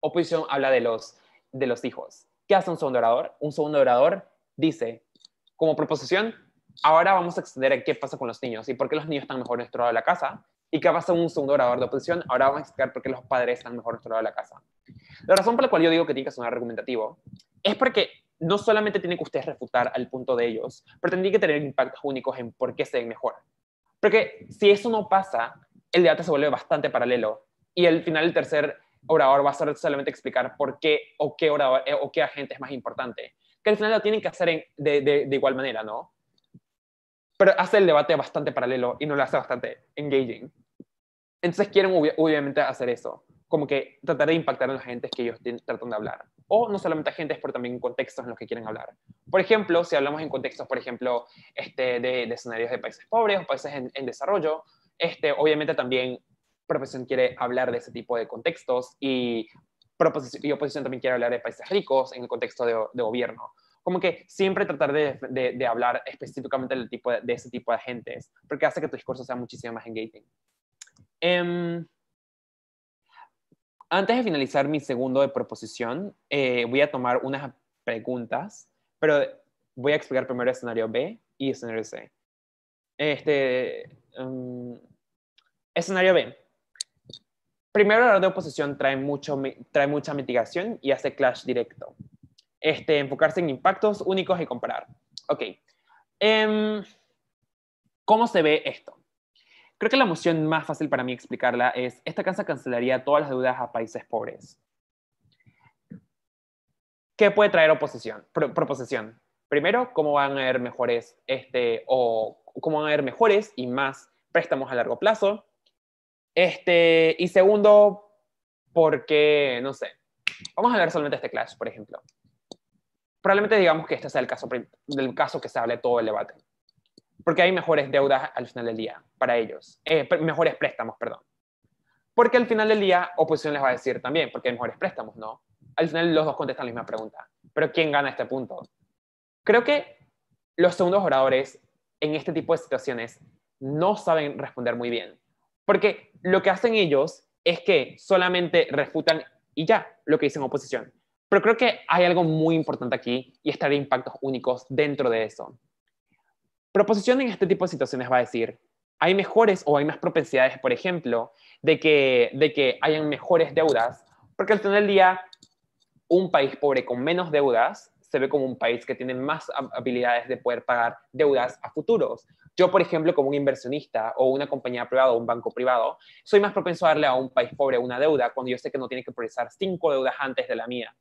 Speaker 1: oposición habla de los hijos. ¿Qué hace un segundo orador? Un segundo orador dice, como proposición, ahora vamos a extender a qué pasa con los niños y por qué los niños están mejor en nuestro lado de la casa. ¿Y qué pasa un segundo orador de oposición? Ahora vamos a explicar por qué los padres están mejor en nuestro lado de la casa. La razón por la cual yo digo que tiene que sonar argumentativo es porque no solamente tienen que ustedes refutar al punto de ellos, pero tienen que tener impactos únicos en por qué se ven mejor. Porque si eso no pasa, el debate se vuelve bastante paralelo y al final el tercer orador va a solamente explicar por qué o qué agente es más importante. Que al final lo tienen que hacer de igual manera, ¿no? Pero hace el debate bastante paralelo y no lo hace bastante engaging. Entonces quieren obviamente hacer eso, como que tratar de impactar a los agentes que ellos tratan de hablar. O no solamente agentes, pero también contextos en los que quieren hablar. Por ejemplo, si hablamos en contextos, por ejemplo, de escenarios de países pobres o países en desarrollo, obviamente también proposición quiere hablar de ese tipo de contextos y oposición también quiere hablar de países ricos en el contexto de gobierno. Como que siempre tratar de hablar específicamente del tipo de ese tipo de agentes, porque hace que tu discurso sea muchísimo más engaging. Antes de finalizar mi segundo de proposición, voy a tomar unas preguntas, pero voy a explicar primero el escenario B y escenario C. Escenario B. Primero, la de oposición trae mucha mitigación y hace clash directo. Enfocarse en impactos únicos y comparar. Ok. ¿Cómo se ve esto? Creo que la moción más fácil para mí explicarla es: esta casa cancelaría todas las deudas a países pobres. ¿Qué puede traer proposición? Primero, cómo van a haber mejores, cómo van a haber mejores y más préstamos a largo plazo. Y segundo, porque, no sé, vamos a hablar solamente de este clash, por ejemplo. Probablemente digamos que este sea el caso que se hable todo el debate. Porque hay mejores deudas al final del día para ellos. Mejores préstamos, perdón. Porque al final del día, oposición les va a decir también, porque hay mejores préstamos, ¿no? Al final los dos contestan la misma pregunta. Pero ¿quién gana este punto? Creo que los segundos oradores en este tipo de situaciones no saben responder muy bien. Porque lo que hacen ellos es que solamente refutan y ya lo que dicen oposición. Pero creo que hay algo muy importante aquí y es traer impactos únicos dentro de eso. Proposición en este tipo de situaciones va a decir: hay mejores o hay más propensidades, por ejemplo, de que hayan mejores deudas, porque al final del día, un país pobre con menos deudas se ve como un país que tiene más habilidades de poder pagar deudas a futuros. Yo, por ejemplo, como un inversionista o una compañía privada o un banco privado, soy más propenso a darle a un país pobre una deuda cuando yo sé que no tiene que priorizar 5 deudas antes de la mía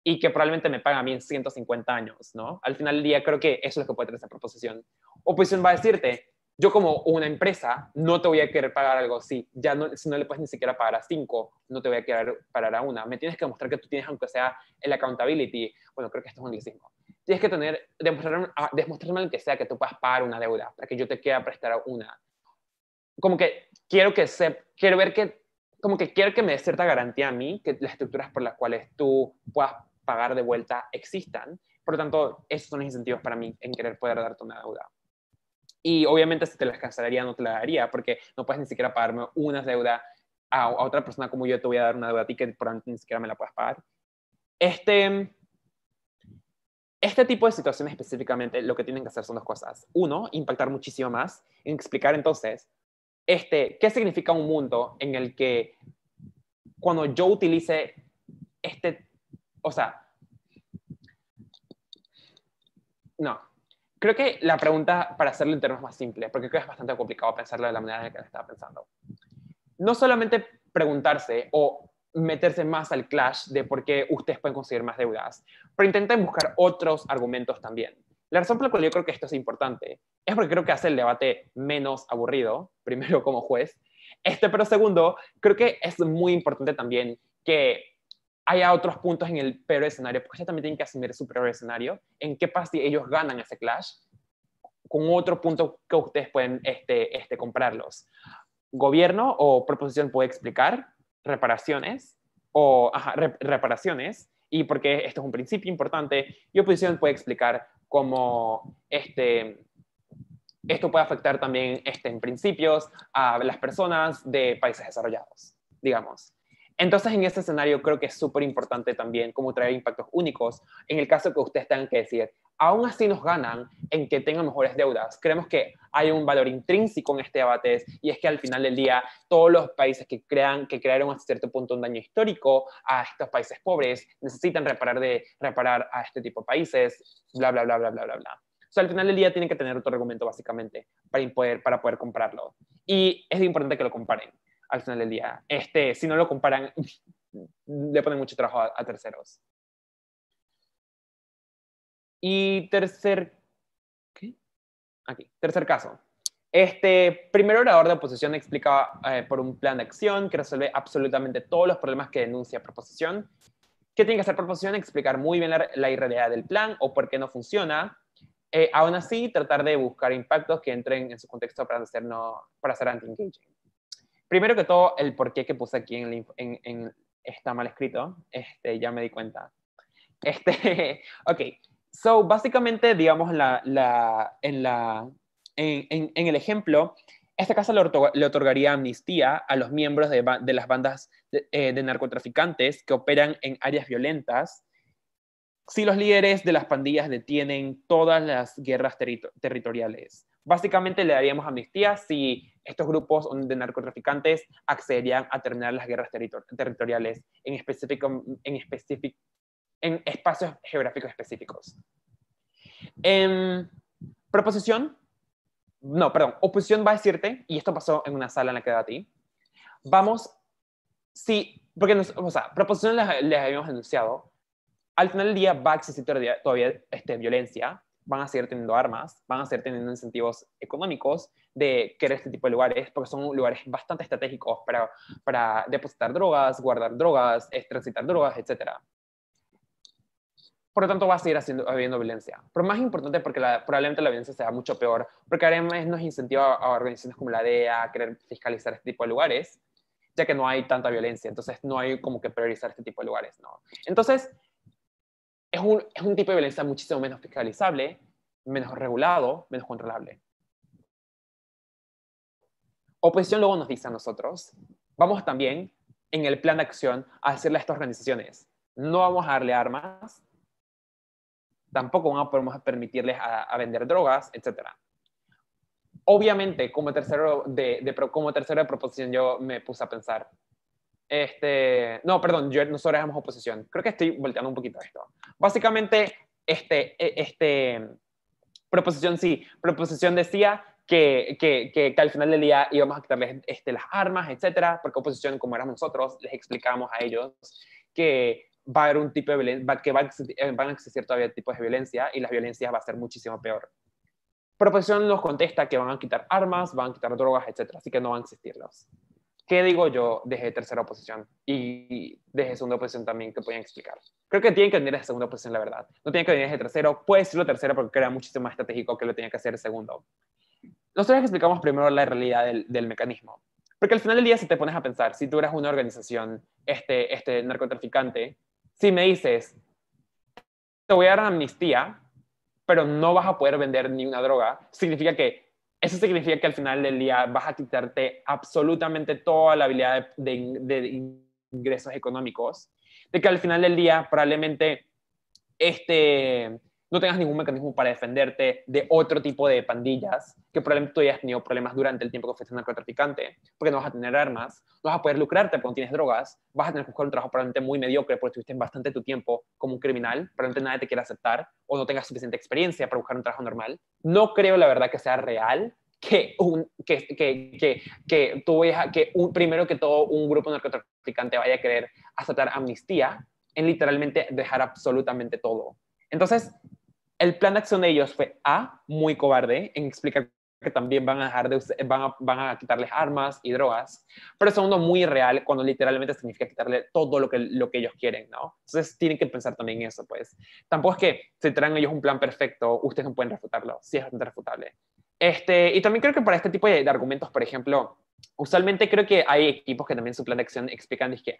Speaker 1: y que probablemente me paga a mí en 150 años, ¿no? Al final del día creo que eso es lo que puede tener esa proposición. Oposición va a decirte: yo como una empresa no te voy a querer pagar algo así, ya no, si no le puedes ni siquiera pagar a 5, no te voy a querer pagar a una. Me tienes que demostrar que tú tienes, aunque sea el accountability, bueno, creo que esto es un anglicismo, tienes que demostrarme aunque sea que tú puedas pagar una deuda para que yo te quiera prestar una. Como que quiero ver que, como que quiero que me dé cierta garantía a mí que las estructuras por las cuales tú puedas pagar de vuelta existan. Por lo tanto, esos son los incentivos para mí en querer poder darte una deuda. Y obviamente si te las cancelaría, no te la daría, porque no puedes ni siquiera pagarme una deuda a otra persona como yo te voy a dar una deuda a ti que probablemente ni siquiera me la puedas pagar. Este tipo de situaciones específicamente lo que tienen que hacer son dos cosas. Uno, impactar muchísimo más en explicar entonces qué significa un mundo en el que cuando yo utilice o sea, no. Creo que la pregunta, para hacerlo en términos más simples, porque creo que es bastante complicado pensarlo de la manera en que la estaba pensando. No solamente preguntarse o meterse más al clash de por qué ustedes pueden conseguir más deudas, pero intenten buscar otros argumentos también. La razón por la cual yo creo que esto es importante es porque creo que hace el debate menos aburrido, primero como juez, pero segundo, creo que es muy importante también que haya otros puntos en el peor escenario, porque ustedes también tienen que asumir su peor escenario, en qué pasa si ellos ganan ese clash, con otro punto que ustedes pueden comprarlos. Gobierno o proposición puede explicar reparaciones reparaciones y porque esto es un principio importante, y oposición puede explicar cómo esto puede afectar también en principios a las personas de países desarrollados, digamos. Entonces, en este escenario creo que es súper importante también cómo traer impactos únicos en el caso que ustedes tengan que decir: aún así nos ganan en que tengan mejores deudas. Creemos que hay un valor intrínseco en este debate y es que al final del día todos los países que crearon hasta cierto punto un daño histórico a estos países pobres necesitan reparar a este tipo de países, bla, bla, bla, bla, bla, bla, bla. O sea, al final del día tienen que tener otro argumento básicamente para poder comprarlo. Y es importante que lo comparen al final del día. Si no lo comparan, le ponen mucho trabajo a terceros. Y tercer caso. Primer orador de oposición explica por un plan de acción que resuelve absolutamente todos los problemas que denuncia proposición, ¿Qué tiene que hacer proposición? Explicar muy bien la irrealidad del plan o por qué no funciona. Aún así, tratar de buscar impactos que entren en su contexto para ser, para ser anti-engaging. Primero que todo, el por qué que puse aquí está mal escrito, ya me di cuenta. Ok, so básicamente, digamos, en el ejemplo, esta casa le otorgaría amnistía a los miembros de las bandas de narcotraficantes que operan en áreas violentas si los líderes de las pandillas detienen todas las guerras territoriales. Básicamente le daríamos amnistía si estos grupos de narcotraficantes accederían a terminar las guerras territoriales en espacios geográficos específicos. Proposición, no, perdón, oposición va a decirte, y esto pasó en una sala en la que debatí, vamos, sí, porque, o sea, proposición les habíamos denunciado, al final del día va a existir todavía violencia, van a seguir teniendo armas, van a seguir teniendo incentivos económicos de querer este tipo de lugares, porque son lugares bastante estratégicos para depositar drogas, guardar drogas, transitar drogas, etc. Por lo tanto, va a seguir habiendo violencia. Pero más importante, porque probablemente la violencia sea mucho peor, porque además nos incentiva a organizaciones como la DEA a querer fiscalizar este tipo de lugares, ya que no hay tanta violencia, entonces no hay como que priorizar este tipo de lugares, ¿no? Entonces, es un tipo de violencia muchísimo menos fiscalizable, menos regulado, menos controlable. Oposición luego nos dice a nosotros, vamos también en el plan de acción a decirle a estas organizaciones, no vamos a darle armas, tampoco podemos permitirles a vender drogas, etc. Obviamente, como tercero de proposición, yo me puse a pensar, no, perdón, nosotros éramos oposición. Creo que estoy volteando un poquito esto. Básicamente, proposición sí, proposición decía que al final del día íbamos a quitarles las armas, etcétera, porque oposición, como éramos nosotros, les explicábamos a ellos que va a haber un tipo de violencia, que van a existir todavía tipos de violencia y las violencias va a ser muchísimo peor. Proposición nos contesta que van a quitar armas, van a quitar drogas, etcétera, así que no van a existirlos. ¿Qué digo yo desde tercera oposición? Y desde segunda oposición también que pueden explicar. Creo que tienen que venir desde segunda oposición, la verdad. No tienen que venir desde tercero. Puede decirlo tercero porque era muchísimo más estratégico que lo tenía que hacer segundo. Nosotros explicamos primero la realidad del mecanismo. Porque al final del día, si te pones a pensar, si tú eres una organización, narcotraficante, si me dices, te voy a dar amnistía, pero no vas a poder vender ni una droga, eso significa que al final del día vas a quitarte absolutamente toda la habilidad de ingresos económicos, de que al final del día probablemente no tengas ningún mecanismo para defenderte de otro tipo de pandillas, que probablemente tú hayas tenido problemas durante el tiempo que fuiste narcotraficante, porque no vas a tener armas, no vas a poder lucrarte porque no tienes drogas, vas a tener que buscar un trabajo probablemente muy mediocre porque tuviste bastante tu tiempo como un criminal, probablemente nadie te quiera aceptar o no tengas suficiente experiencia para buscar un trabajo normal. No creo, la verdad, que sea real primero que todo un grupo narcotraficante vaya a querer aceptar amnistía en literalmente dejar absolutamente todo. Entonces, el plan de acción de ellos fue muy cobarde en explicar que también van a quitarles armas y drogas, pero segundo, muy real cuando literalmente significa quitarle todo lo que ellos quieren, ¿no? Entonces tienen que pensar también en eso, pues. Tampoco es que si traen ellos un plan perfecto, ustedes no pueden refutarlo, sí es bastante refutable. Y también creo que para este tipo de argumentos, por ejemplo, usualmente creo que hay equipos que también su plan de acción explican, es que,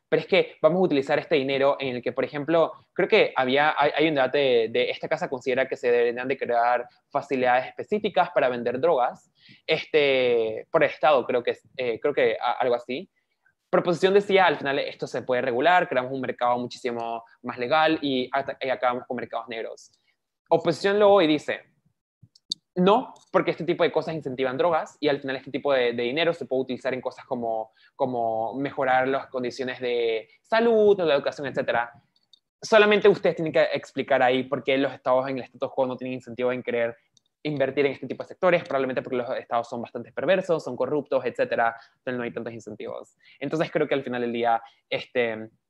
Speaker 1: pero es que vamos a utilizar este dinero en el que, por ejemplo, creo que hay un debate de esta casa considera que se deberían de crear facilidades específicas para vender drogas, por el Estado, creo que algo así. Proposición decía, al final esto se puede regular, creamos un mercado muchísimo más legal y acabamos con mercados negros. Oposición luego y dice, no, porque este tipo de cosas incentivan drogas y al final este tipo de dinero se puede utilizar en cosas como mejorar las condiciones de salud o de educación, etc. Solamente ustedes tienen que explicar ahí por qué los estados en el status quo no tienen incentivo en querer invertir en este tipo de sectores, probablemente porque los estados son bastante perversos, son corruptos, etc. Entonces no hay tantos incentivos. Entonces creo que al final del día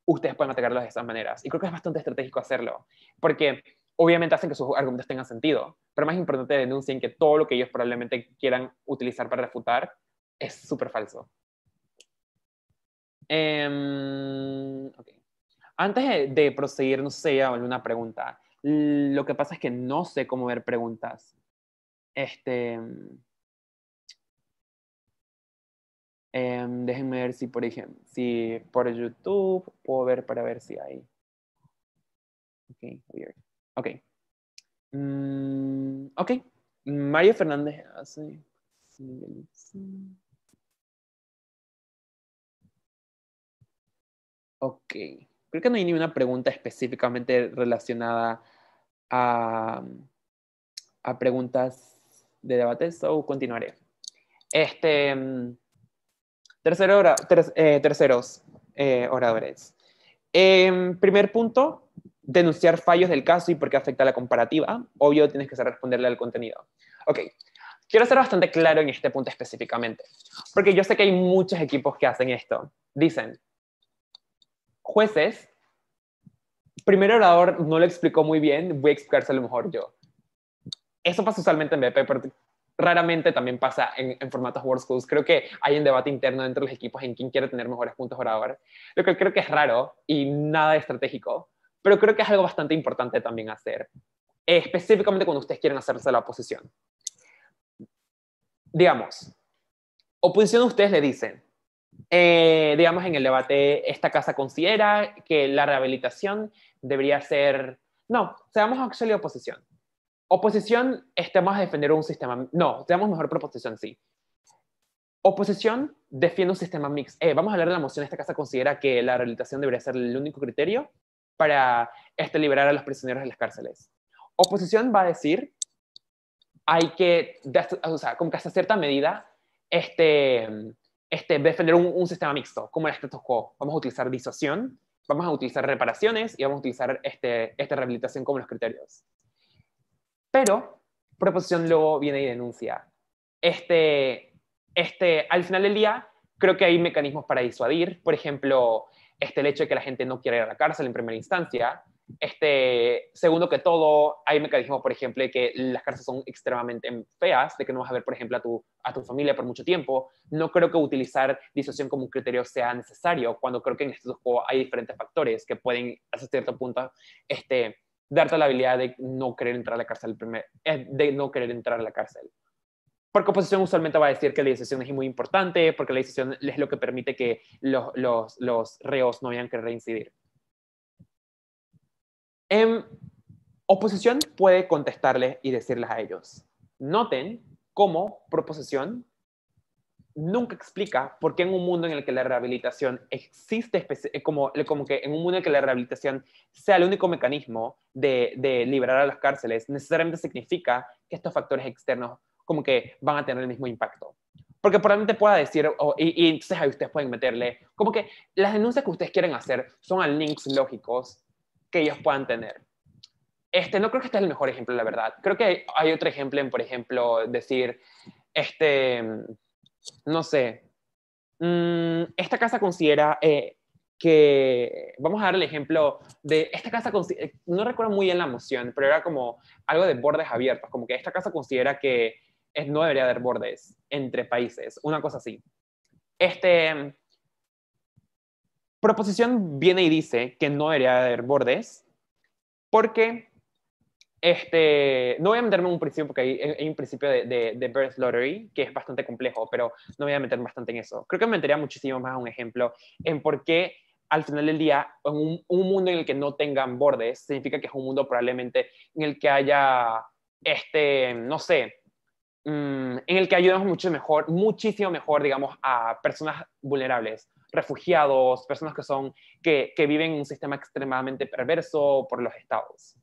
Speaker 1: ustedes pueden atacarlos de esas maneras. Y creo que es bastante estratégico hacerlo, porque obviamente hacen que sus argumentos tengan sentido, pero más importante denuncien que todo lo que ellos probablemente quieran utilizar para refutar es súper falso. Okay. Antes de proseguir, no sé si hay alguna pregunta. Lo que pasa es que no sé cómo ver preguntas. Déjenme ver si, por ejemplo, si por YouTube puedo ver para ver si hay. Ok, weird. Ok. Ok. Mario Fernández hace. Ok. Creo que no hay ni una pregunta específicamente relacionada a, a preguntas de debate, so continuaré. Terceros oradores. Primer punto, denunciar fallos del caso y por qué afecta a la comparativa. Obvio, tienes que saber responderle al contenido. Ok, quiero ser bastante claro en este punto específicamente, porque yo sé que hay muchos equipos que hacen esto. Dicen, jueces, primer orador no lo explicó muy bien, voy a explicárselo mejor yo. Eso pasa usualmente en BP, pero raramente también pasa en formatos World Schools. Creo que hay un debate interno entre los equipos en quién quiere tener mejores puntos orador, lo que creo que es raro y nada estratégico, pero creo que es algo bastante importante también hacer, específicamente cuando ustedes quieren hacerse la oposición. Digamos, oposición ustedes le dicen, digamos en el debate, esta casa considera que la rehabilitación debería ser, no, seamos actually oposición. Oposición, estemos a defender un sistema, no, tenemos mejor proposición, sí. Oposición defiende un sistema mixto. Vamos a hablar de la moción. Esta casa considera que la rehabilitación debería ser el único criterio para liberar a los prisioneros de las cárceles. Oposición va a decir, hay que, o sea, como que hasta cierta medida, defender un sistema mixto, como el status quo. Vamos a utilizar disuasión, vamos a utilizar reparaciones y vamos a utilizar esta rehabilitación como los criterios. Pero proposición luego viene y denuncia. Al final del día, creo que hay mecanismos para disuadir. Por ejemplo, el hecho de que la gente no quiera ir a la cárcel en primera instancia. Segundo que todo, hay mecanismos, por ejemplo, de que las cárceles son extremadamente feas, de que no vas a ver, por ejemplo, a tu familia por mucho tiempo. No creo que utilizar disuasión como un criterio sea necesario, cuando creo que en este juego hay diferentes factores que pueden, hasta cierto punto, darte la habilidad de no querer entrar a la cárcel, de no querer entrar a la cárcel. Porque oposición usualmente va a decir que la decisión es muy importante, porque la decisión es lo que permite que los reos no vayan a querer reincidir. Oposición puede contestarles y decirles a ellos. Noten cómo proposición nunca explica por qué en un mundo en el que la rehabilitación existe, como que en un mundo en el que la rehabilitación sea el único mecanismo de liberar a las cárceles, necesariamente significa que estos factores externos como que van a tener el mismo impacto. Porque probablemente pueda decir, y entonces ahí ustedes pueden meterle, como que las denuncias que ustedes quieren hacer son a links lógicos que ellos puedan tener. No creo que este es el mejor ejemplo, la verdad. Creo que hay otro ejemplo en, por ejemplo, decir, no sé, esta casa considera que, vamos a dar el ejemplo de, esta casa, no recuerdo muy bien la moción, pero era como algo de bordes abiertos, como que esta casa considera que no debería haber bordes entre países, una cosa así. Proposición viene y dice que no debería haber bordes porque no voy a meterme en un principio porque hay un principio de Birth Lottery que es bastante complejo, pero no voy a meter bastante en eso. Creo que me metería muchísimo más a un ejemplo en por qué al final del día, en un mundo en el que no tengan bordes, significa que es un mundo probablemente en el que haya, no sé, en el que ayudamos muchísimo mejor, digamos, a personas vulnerables, refugiados, personas que viven en un sistema extremadamente perverso por los estados.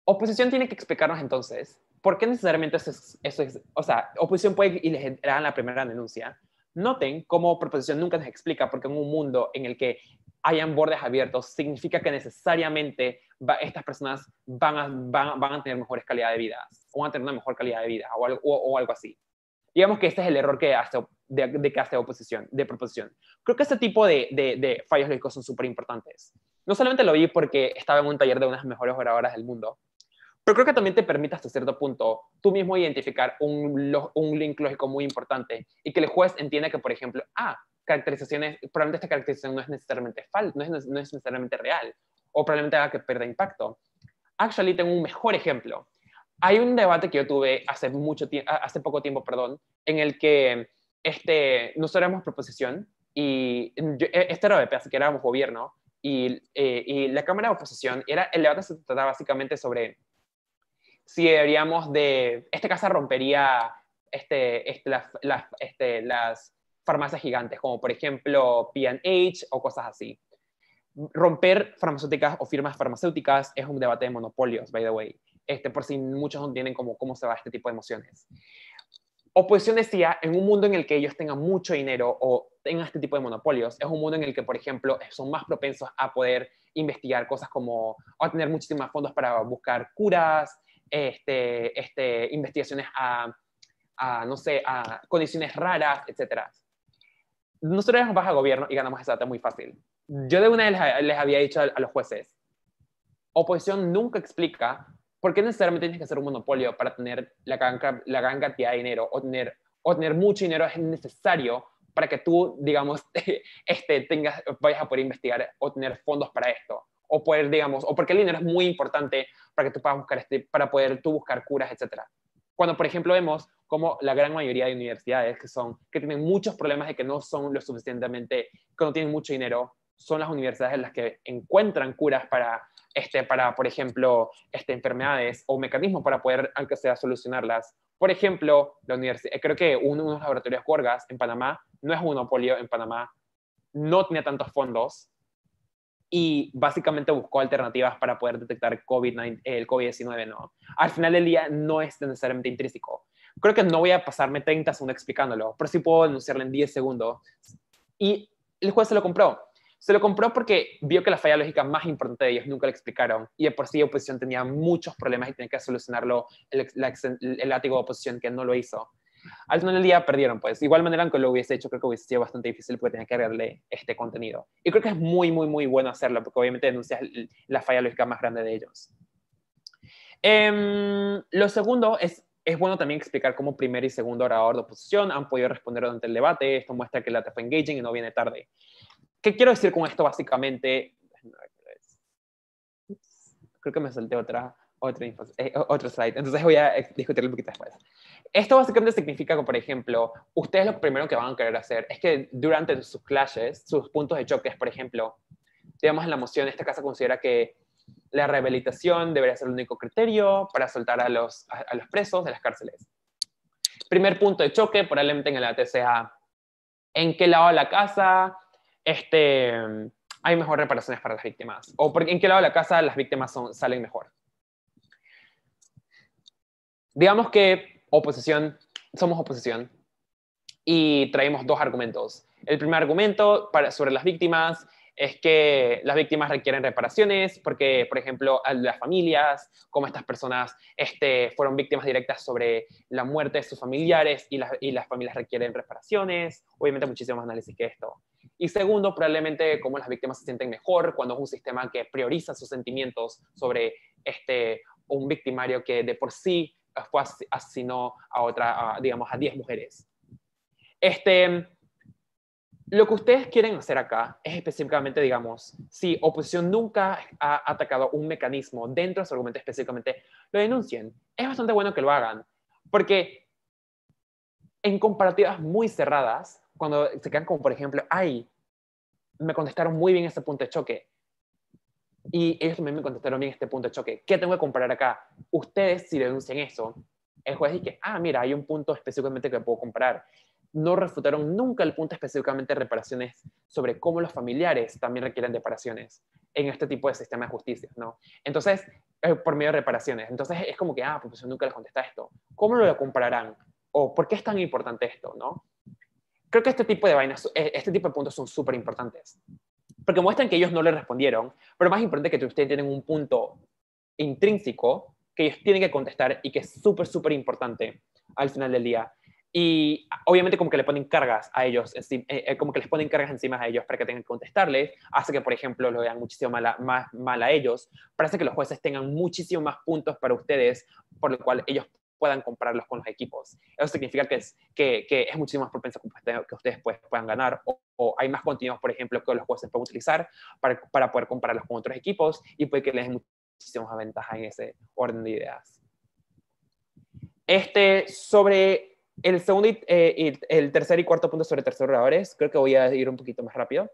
Speaker 1: Oposición tiene que explicarnos entonces por qué necesariamente eso es, o sea, oposición puede y les dan la primera denuncia. Noten cómo proposición nunca nos explica porque en un mundo en el que hayan bordes abiertos significa que necesariamente estas personas van a tener mejores calidad de vida o van a tener una mejor calidad de vida o algo así. Digamos que este es el error que hace, que hace oposición, de proposición. Creo que este tipo de fallos lógicos son súper importantes. No solamente lo vi porque estaba en un taller de unas mejores oradoras del mundo, pero creo que también te permite hasta cierto punto tú mismo identificar un link lógico muy importante y que el juez entienda que, por ejemplo, caracterizaciones, probablemente esta caracterización no es necesariamente no es necesariamente real, o probablemente haga que pierda impacto. Actually, tengo un mejor ejemplo. Hay un debate que yo tuve hace poco tiempo, perdón, en el que nosotros éramos proposición y este era BP, así que éramos gobierno, y la Cámara de Oposición, el debate se trataba básicamente sobre si deberíamos esta casa rompería las farmacias gigantes, como por ejemplo P&H o cosas así. Romper farmacéuticas o firmas farmacéuticas es un debate de monopolios, by the way. Por si muchos no entienden cómo se va este tipo de emociones. Oposición decía, en un mundo en el que ellos tengan mucho dinero o tengan este tipo de monopolios, es un mundo en el que, por ejemplo, son más propensos a poder investigar cosas como, o tener muchísimos fondos para buscar curas, investigaciones no sé, a condiciones raras, etc. Nosotros éramos baja gobierno y ganamos esa data muy fácil. Yo de una vez les había dicho a los jueces, oposición nunca explica por qué necesariamente tienes que hacer un monopolio para tener la gran cantidad de dinero o tener mucho dinero es necesario para que tú, digamos, vayas a poder investigar o tener fondos para esto. O poder, digamos, o porque el dinero es muy importante para que tú puedas buscar para poder tú buscar curas, etc. Cuando, por ejemplo, vemos como la gran mayoría de universidades que tienen muchos problemas de que no son lo suficientemente, que no tienen mucho dinero, son las universidades en las que encuentran curas para, por ejemplo, enfermedades o mecanismos para poder, aunque sea, solucionarlas. Por ejemplo, creo que uno de los laboratorios Gorgas en Panamá no es un monopolio en Panamá, no tenía tantos fondos y básicamente buscó alternativas para poder detectar el COVID-19, ¿no? Al final del día no es necesariamente intrínseco. Creo que no voy a pasarme 30 segundos explicándolo, pero sí puedo denunciarlo en 10 segundos. Y el juez se lo compró. Se lo compró porque vio que la falla lógica más importante de ellos nunca le explicaron. Y de por sí la oposición tenía muchos problemas y tenía que solucionarlo el látigo de oposición que no lo hizo. Al final del día perdieron, pues. De igual manera, aunque lo hubiese hecho, creo que hubiese sido bastante difícil porque tenía que agregarle este contenido. Y creo que es muy, muy, muy bueno hacerlo porque obviamente denuncias la falla lógica más grande de ellos. Lo segundo es bueno también explicar cómo primer y segundo orador de oposición han podido responder durante el debate. Esto muestra que la fue engaging y no viene tarde. ¿Qué quiero decir con esto básicamente? Creo que me salté otro slide, entonces voy a discutirlo un poquito después. Esto básicamente significa que, por ejemplo, ustedes lo primero que van a querer hacer es que durante sus clashes, sus puntos de choques, por ejemplo, digamos en la moción, esta casa considera que la rehabilitación debería ser el único criterio para soltar a los presos de las cárceles. Primer punto de choque, probablemente en el debate sea en qué lado de la casa hay mejor reparaciones para las víctimas, o en qué lado de la casa las víctimas salen mejor. Digamos que somos oposición y traemos dos argumentos. El primer argumento sobre las víctimas es que las víctimas requieren reparaciones porque, por ejemplo, a las familias, como estas personas fueron víctimas directas sobre la muerte de sus familiares y las familias requieren reparaciones. Obviamente muchísimo más análisis que esto. Y segundo, probablemente como las víctimas se sienten mejor cuando es un sistema que prioriza sus sentimientos sobre un victimario que de por sí asesinó digamos, a 10 mujeres. Lo que ustedes quieren hacer acá es específicamente, digamos, si oposición nunca ha atacado un mecanismo dentro de su argumento específicamente, lo denuncien. Es bastante bueno que lo hagan, porque en comparativas muy cerradas, cuando se quedan como, por ejemplo, me contestaron muy bien este punto de choque, y ellos también me contestaron bien este punto de choque, ¿qué tengo que comparar acá? Ustedes, si denuncian eso, el juez dice, mira, hay un punto específicamente que puedo comparar. No refutaron nunca el punto específicamente de reparaciones sobre cómo los familiares también requieren reparaciones en este tipo de sistema de justicia, ¿no? Entonces, por medio de reparaciones. Entonces, es como que, pues nunca les contesta esto. ¿Cómo lo compararán? ¿O por qué es tan importante esto, no? Creo que este tipo de puntos son súper importantes. Porque muestran que ellos no le respondieron, pero más importante que ustedes tienen un punto intrínseco que ellos tienen que contestar y que es súper, súper importante al final del día. Y obviamente como que le ponen cargas a ellos, como que les ponen cargas encima a ellos para que tengan que contestarles, hace que, por ejemplo, lo vean muchísimo más mal a ellos, pero hace que los jueces tengan muchísimo más puntos para ustedes, por lo cual ellos puedan compararlos con los equipos. Eso significa que es muchísimo más propenso que ustedes pues, puedan ganar, o hay más contenidos, por ejemplo, que los jueces pueden utilizar para poder compararlos con otros equipos, y puede que les den muchísimas ventajas en ese orden de ideas. Sobre el segundo y el tercer y cuarto punto sobre terceros oradores, creo que voy a ir un poquito más rápido.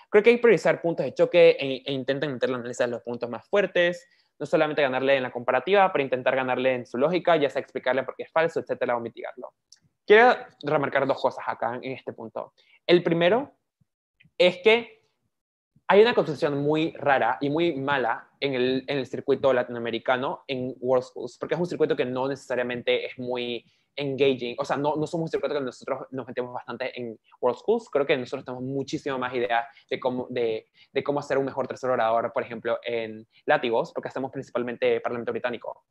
Speaker 1: Creo que hay que priorizar puntos de choque e intenten meter la análisis de los puntos más fuertes, no solamente ganarle en la comparativa, pero intentar ganarle en su lógica, ya sea explicarle por qué es falso, etcétera, o mitigarlo. Quiero remarcar dos cosas acá en este punto. El primero es que hay una concepción muy rara y muy mala en el circuito latinoamericano en World Schools, porque es un circuito que no necesariamente es muy engaging, o sea, no somos un circuito que nosotros nos metemos bastante en World Schools, creo que nosotros tenemos muchísimo más idea de cómo hacer un mejor tercer orador, por ejemplo, en Látigos, porque hacemos principalmente Parlamento Británico.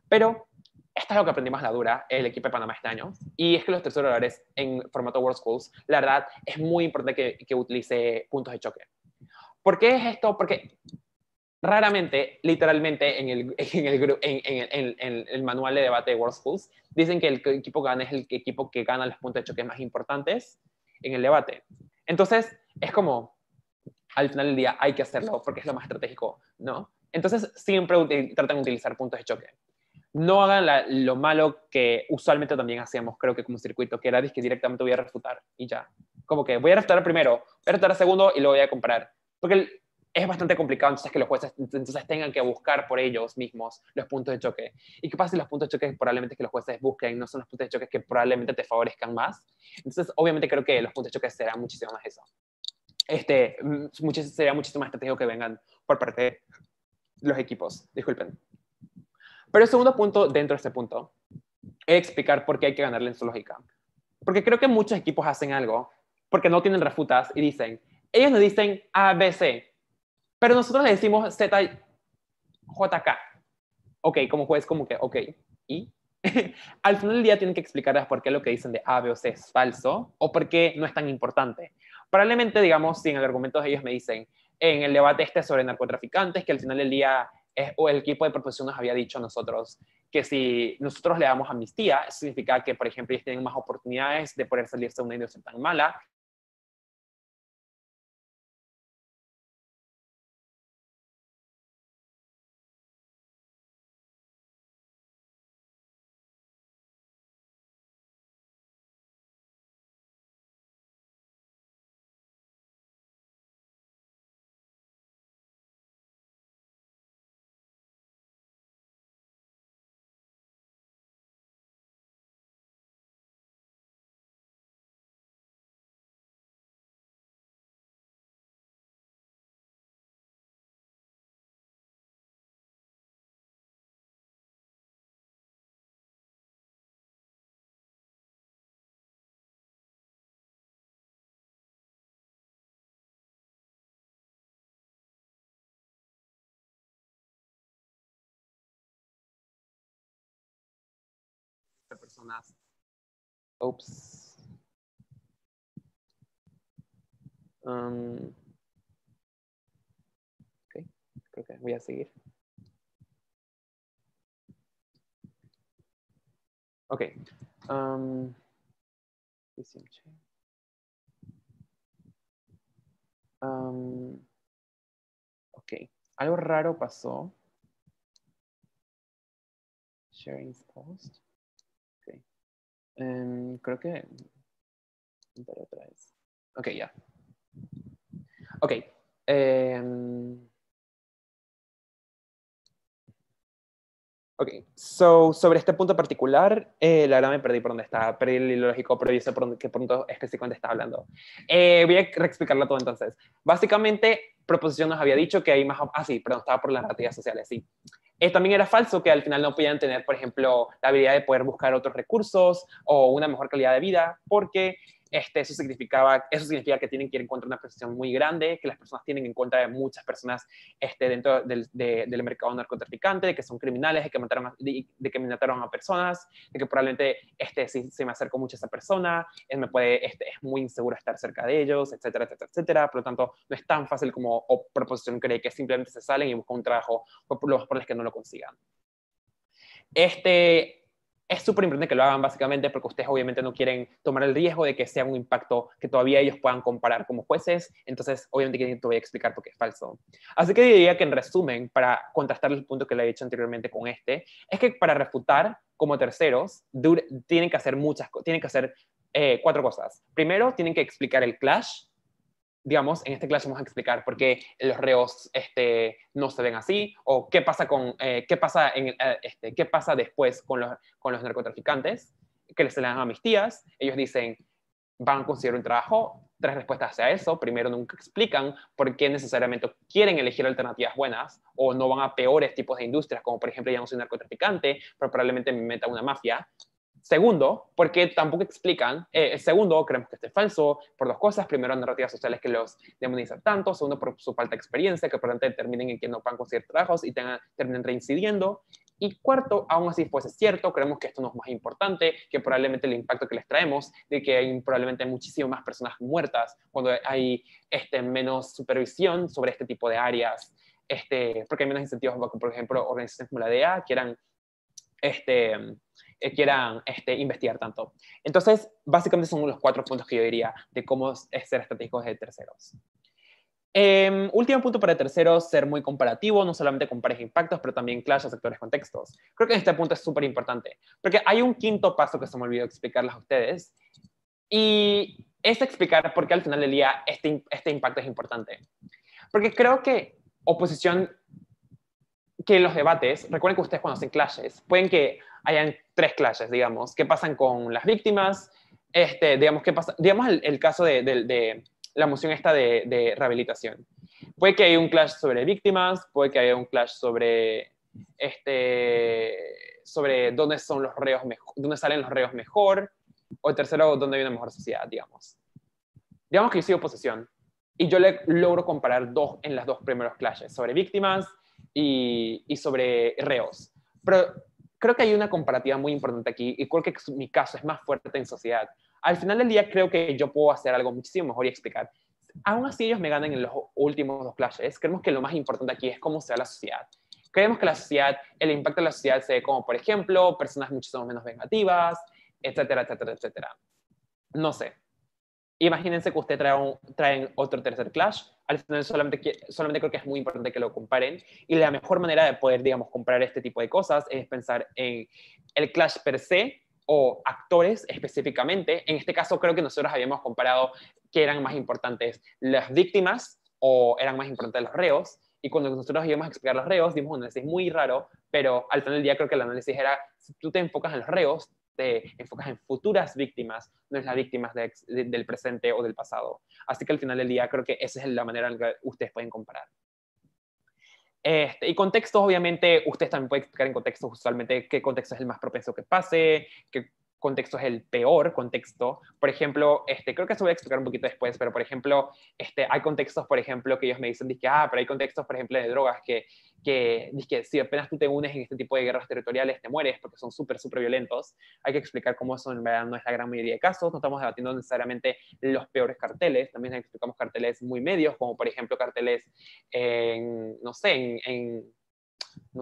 Speaker 1: Pero esto es lo que aprendimos a la dura el equipo de Panamá este año, y es que los terceros oradores en formato World Schools, la verdad, es muy importante que utilice puntos de choque. ¿Por qué es esto? Porque raramente, literalmente, en el manual de debate de World Schools, dicen que el equipo gana es el equipo que gana los puntos de choque más importantes en el debate. Entonces, es como, al final del día hay que hacerlo porque es lo más estratégico, ¿no? Entonces, siempre tratan de utilizar puntos de choque. No hagan lo malo que usualmente también hacíamos, creo que como circuito, que era que directamente voy a refutar y ya. Como que voy a refutar primero, voy a refutar segundo y lo voy a comparar. Porque es bastante complicado entonces que los jueces entonces tengan que buscar por ellos mismos los puntos de choque. ¿Y qué pasa si los puntos de choque probablemente que los jueces busquen no son los puntos de choque que probablemente te favorezcan más? Entonces, obviamente creo que los puntos de choque serán muchísimo más eso. Sería muchísimo más estratégico que vengan por parte de los equipos. Disculpen. Pero el segundo punto dentro de este punto es explicar por qué hay que ganarle en su lógica. Porque creo que muchos equipos hacen algo porque no tienen refutas y dicen, ellos nos dicen A, B, C, pero nosotros le decimos Z, J, K. Ok, como juez, como que, ok. ¿Y? Al final del día tienen que explicarles por qué lo que dicen de A, B o C es falso o por qué no es tan importante. Probablemente, digamos, si en el argumento de ellos me dicen, en el debate sobre narcotraficantes, que al final del día o el equipo de proposición nos había dicho a nosotros que si nosotros le damos amnistía, eso significa que, por ejemplo, ellos tienen más oportunidades de poder salirse de una industria tan mala. Personas. Ups. Ok, creo que voy a seguir. Ok. Ok. Algo raro pasó. Sharing post. Ok. Creo que... otra vez. Ok, ya. Ok. Ok, sobre este punto particular, la verdad me perdí por dónde estaba, perdí el hilo lógico, pero yo sé por qué punto específicamente estaba hablando. Voy a reexplicarlo todo entonces. Básicamente, Proposición nos había dicho que hay más... Ah, sí, perdón, estaba por las narrativas sociales, sí. También era falso que al final no podían tener, por ejemplo, la habilidad de poder buscar otros recursos o una mejor calidad de vida, porque eso significa que tienen que ir en contra de una posición muy grande, que las personas tienen en contra de muchas personas dentro del mercado narcotraficante, de que son criminales, de que mataron a personas, de que probablemente si se me acercó mucho a esa persona, es muy inseguro estar cerca de ellos, etcétera, etcétera, etcétera. Por lo tanto, no es tan fácil como Proposición cree, que simplemente se salen y buscan un trabajo por los que no lo consigan. es súper importante que lo hagan básicamente porque ustedes obviamente no quieren tomar el riesgo de que sea un impacto que todavía ellos puedan comparar como jueces, entonces obviamente que te voy a explicar por qué es falso. Así que diría que en resumen, para contrastar el punto que le he dicho anteriormente con este, es que para refutar como terceros tienen que hacer tienen que hacer 4 cosas. Primero, tienen que explicar el clash. Digamos, en este clase vamos a explicar por qué los reos no se ven así, o qué pasa, qué pasa después con los narcotraficantes, que les dan amnistías. Ellos dicen, van a conseguir un trabajo, 3 respuestas hacia eso. Primero, nunca explican por qué necesariamente quieren elegir alternativas buenas, o no van a peores tipos de industrias, como por ejemplo, ya no soy narcotraficante, pero probablemente me meta una mafia. Segundo, porque tampoco explican, segundo, creemos que este es falso por 2 cosas. Primero, narrativas sociales que los demonizan tanto. Segundo, por su falta de experiencia, que probablemente terminen en que no van a conseguir trabajos y terminen reincidiendo. Y cuarto, aún así fuese cierto, creemos que esto no es más importante, que probablemente el impacto que les traemos, de que hay probablemente muchísimas más personas muertas cuando hay menos supervisión sobre este tipo de áreas, porque hay menos incentivos, por ejemplo, organizaciones como la DEA investigar tanto. Entonces, básicamente son los 4 puntos que yo diría de cómo es ser estratégicos de terceros. Último punto para terceros, ser muy comparativo, no solamente compares impactos, pero también clash a sectores contextos. Creo que este punto es súper importante, porque hay un quinto paso que se me olvidó explicarles a ustedes, y es explicar por qué al final del día este impacto es importante. Porque creo que oposición, que en los debates, recuerden que ustedes cuando hacen clashes, pueden que hayan 3 clashes, digamos, qué pasan con las víctimas, digamos, qué pasa, digamos el caso de la moción esta de rehabilitación. Puede que haya un clash sobre víctimas, puede que haya un clash sobre dónde son los reos dónde salen los reos mejor, o el tercero, dónde hay una mejor sociedad, digamos. Digamos que yo soy oposición, y yo logro comparar en las 2 primeros clashes, sobre víctimas y sobre reos. Pero creo que hay una comparativa muy importante aquí, y creo que mi caso es más fuerte en sociedad. Al final del día creo que yo puedo hacer algo muchísimo mejor y explicar. Aún así ellos me ganan en los últimos 2 clashes. Creemos que lo más importante aquí es cómo se ve la sociedad. Creemos que la sociedad, el impacto de la sociedad se ve como, por ejemplo, personas muchísimo menos vengativas, etcétera, etcétera, etcétera. No sé. Imagínense que usted traen otro tercer clash. Al final solamente creo que es muy importante que lo comparen. Y la mejor manera de poder, digamos, comparar este tipo de cosas es pensar en el clash per se o actores específicamente. En este caso creo que nosotros habíamos comparado que eran más importantes las víctimas o eran más importantes los reos. Y cuando nosotros íbamos a explicar los reos, dimos un análisis muy raro, pero al final del día creo que el análisis era, si tú te enfocas en los reos, te enfocas en futuras víctimas, no es las víctimas del presente o del pasado. Así que al final del día creo que esa es la manera en que ustedes pueden comparar. Y contextos, obviamente, ustedes también pueden explicar en contextos usualmente qué contexto es el más propenso que pase, qué contexto es el peor contexto. Por ejemplo, creo que eso voy a explicar un poquito después, pero por ejemplo, hay contextos, por ejemplo, que ellos me dicen, pero hay contextos, por ejemplo, de drogas que si apenas tú te unes en este tipo de guerras territoriales te mueres porque son súper, súper violentos. Hay que explicar cómo eso en verdad no es la gran mayoría de casos. No estamos debatiendo necesariamente los peores carteles, también explicamos carteles muy medios, como por ejemplo carteles no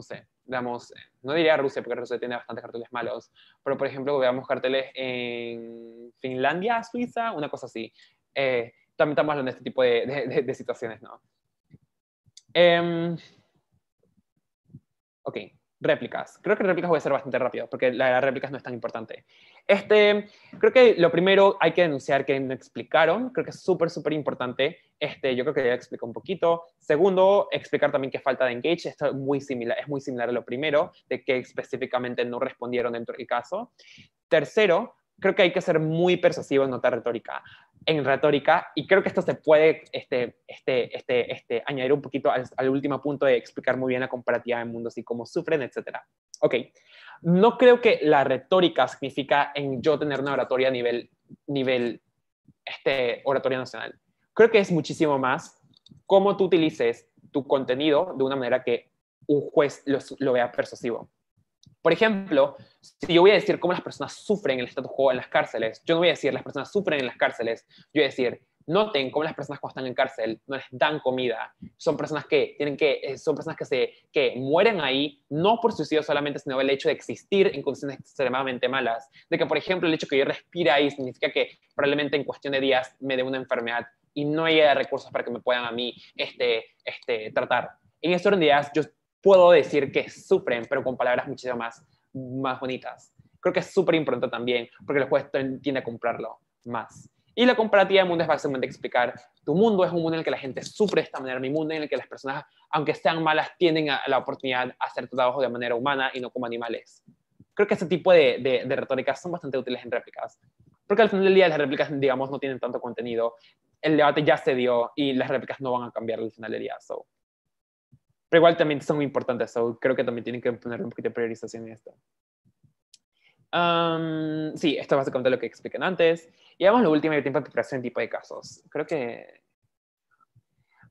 Speaker 1: sé, veamos, no diría Rusia, porque Rusia tiene bastantes carteles malos, pero por ejemplo, veamos carteles en Finlandia, Suiza, una cosa así. También estamos hablando de este tipo de situaciones, ¿no? Ok, réplicas. Creo que réplicas voy a ser bastante rápido, porque las réplicas no es tan importante. Creo que lo primero hay que denunciar que no explicaron. Creo que es súper, súper importante. Yo creo que ya explico un poquito. Segundo, explicar también que falta de engage. Esto es muy similar a lo primero, de que específicamente no respondieron dentro del caso. Tercero, creo que hay que ser muy persuasivo en nota retórica. En retórica, y creo que esto se puede añadir un poquito al último punto de explicar muy bien la comparativa de mundos y cómo sufren, etc. Ok, no creo que la retórica significa en yo tener una oratoria a nivel oratoria nacional. Creo que es muchísimo más cómo tú utilices tu contenido de una manera que un juez lo vea persuasivo. Por ejemplo, si yo voy a decir cómo las personas sufren el status quo en las cárceles, yo no voy a decir las personas sufren en las cárceles, yo voy a decir noten cómo las personas cuando están en cárcel no les dan comida. Son personas que que mueren ahí, no por suicidio solamente, sino el hecho de existir en condiciones extremadamente malas. De que, por ejemplo, el hecho de que yo respire ahí significa que probablemente en cuestión de días me dé una enfermedad y no haya recursos para que me puedan a mí tratar. En estos días yo puedo decir que sufren, pero con palabras muchísimo más bonitas. Creo que es súper importante también, porque el juez tiende a comprarlo más. Y la comparativa de mundo es básicamente explicar, tu mundo es un mundo en el que la gente sufre de esta manera, mi mundo en el que las personas, aunque sean malas, tienen la oportunidad de hacer trabajo de manera humana y no como animales. Creo que ese tipo de retóricas son bastante útiles en réplicas, porque al final del día las réplicas, digamos, no tienen tanto contenido, el debate ya se dio y las réplicas no van a cambiar al final del día. Pero igual también son muy importantes, creo que también tienen que poner un poquito de priorización en esto. Sí, esto es básicamente lo que expliqué antes. Y vamos a lo último, el tiempo de preparación en tipo de casos. Creo que...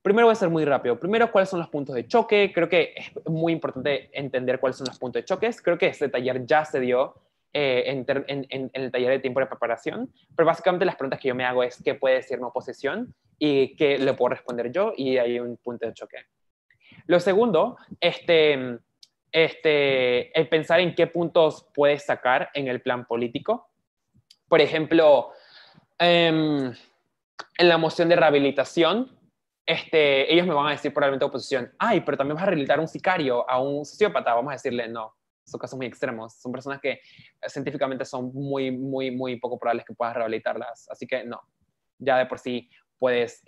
Speaker 1: Primero voy a ser muy rápido. Primero, ¿cuáles son los puntos de choque? Creo que es muy importante entender cuáles son los puntos de choque. Creo que este taller ya se dio en el taller de tiempo de preparación, pero básicamente las preguntas que yo me hago es qué puede decir una oposición y qué le puedo responder yo, y hay un punto de choque. Lo segundo, el pensar en qué puntos puedes sacar en el plan político. Por ejemplo, en la moción de rehabilitación, ellos me van a decir probablemente oposición, ay, pero también vas a rehabilitar a un sicario, a un sociópata. Vamos a decirle, no, son casos muy extremos, son personas que científicamente son muy poco probables que puedas rehabilitarlas, así que no, ya de por sí puedes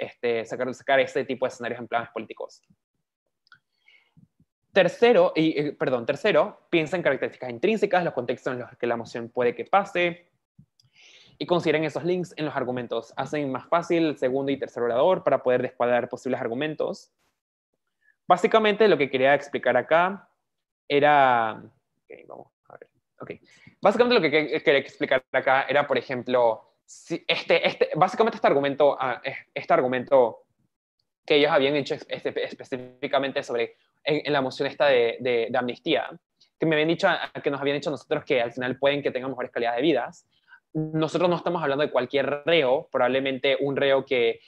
Speaker 1: sacar este tipo de escenarios en planes políticos. Tercero, piensa en características intrínsecas, los contextos en los que la emoción puede que pase, y consideren esos links en los argumentos. Hacen más fácil el segundo y tercer orador para poder descuadrar posibles argumentos. Básicamente lo que quería explicar acá era... Okay, vamos a ver. Okay. Básicamente lo que quería explicar acá era, por ejemplo, si básicamente este argumento que ellos habían hecho específicamente sobre en la moción esta de amnistía, que me habían dicho, que nos habían dicho a nosotros que al final pueden que tengan mejores calidades de vidas. Nosotros no estamos hablando de cualquier reo, probablemente un reo que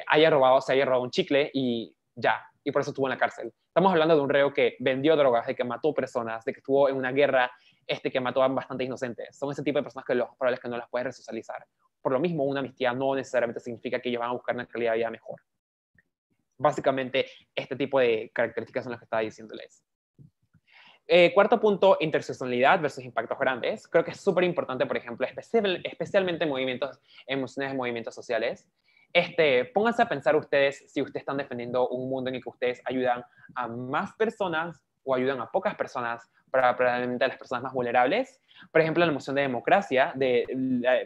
Speaker 1: haya robado, se haya robado un chicle y ya, y por eso estuvo en la cárcel. Estamos hablando de un reo que vendió drogas, de que mató personas, de que estuvo en una guerra que mató a bastantes inocentes. Son ese tipo de personas que los probables que no las puedes resocializar. Por lo mismo, una amnistía no necesariamente significa que ellos van a buscar una calidad de vida mejor. Básicamente, este tipo de características son las que estaba diciéndoles. Cuarto punto, interseccionalidad versus impactos grandes. Creo que es súper importante, por ejemplo, especialmente en movimientos emocionales, en movimientos sociales. Pónganse a pensar ustedes si ustedes están defendiendo un mundo en el que ustedes ayudan a más personas o ayudan a pocas personas para probablemente a las personas más vulnerables. Por ejemplo, en la moción de democracia, de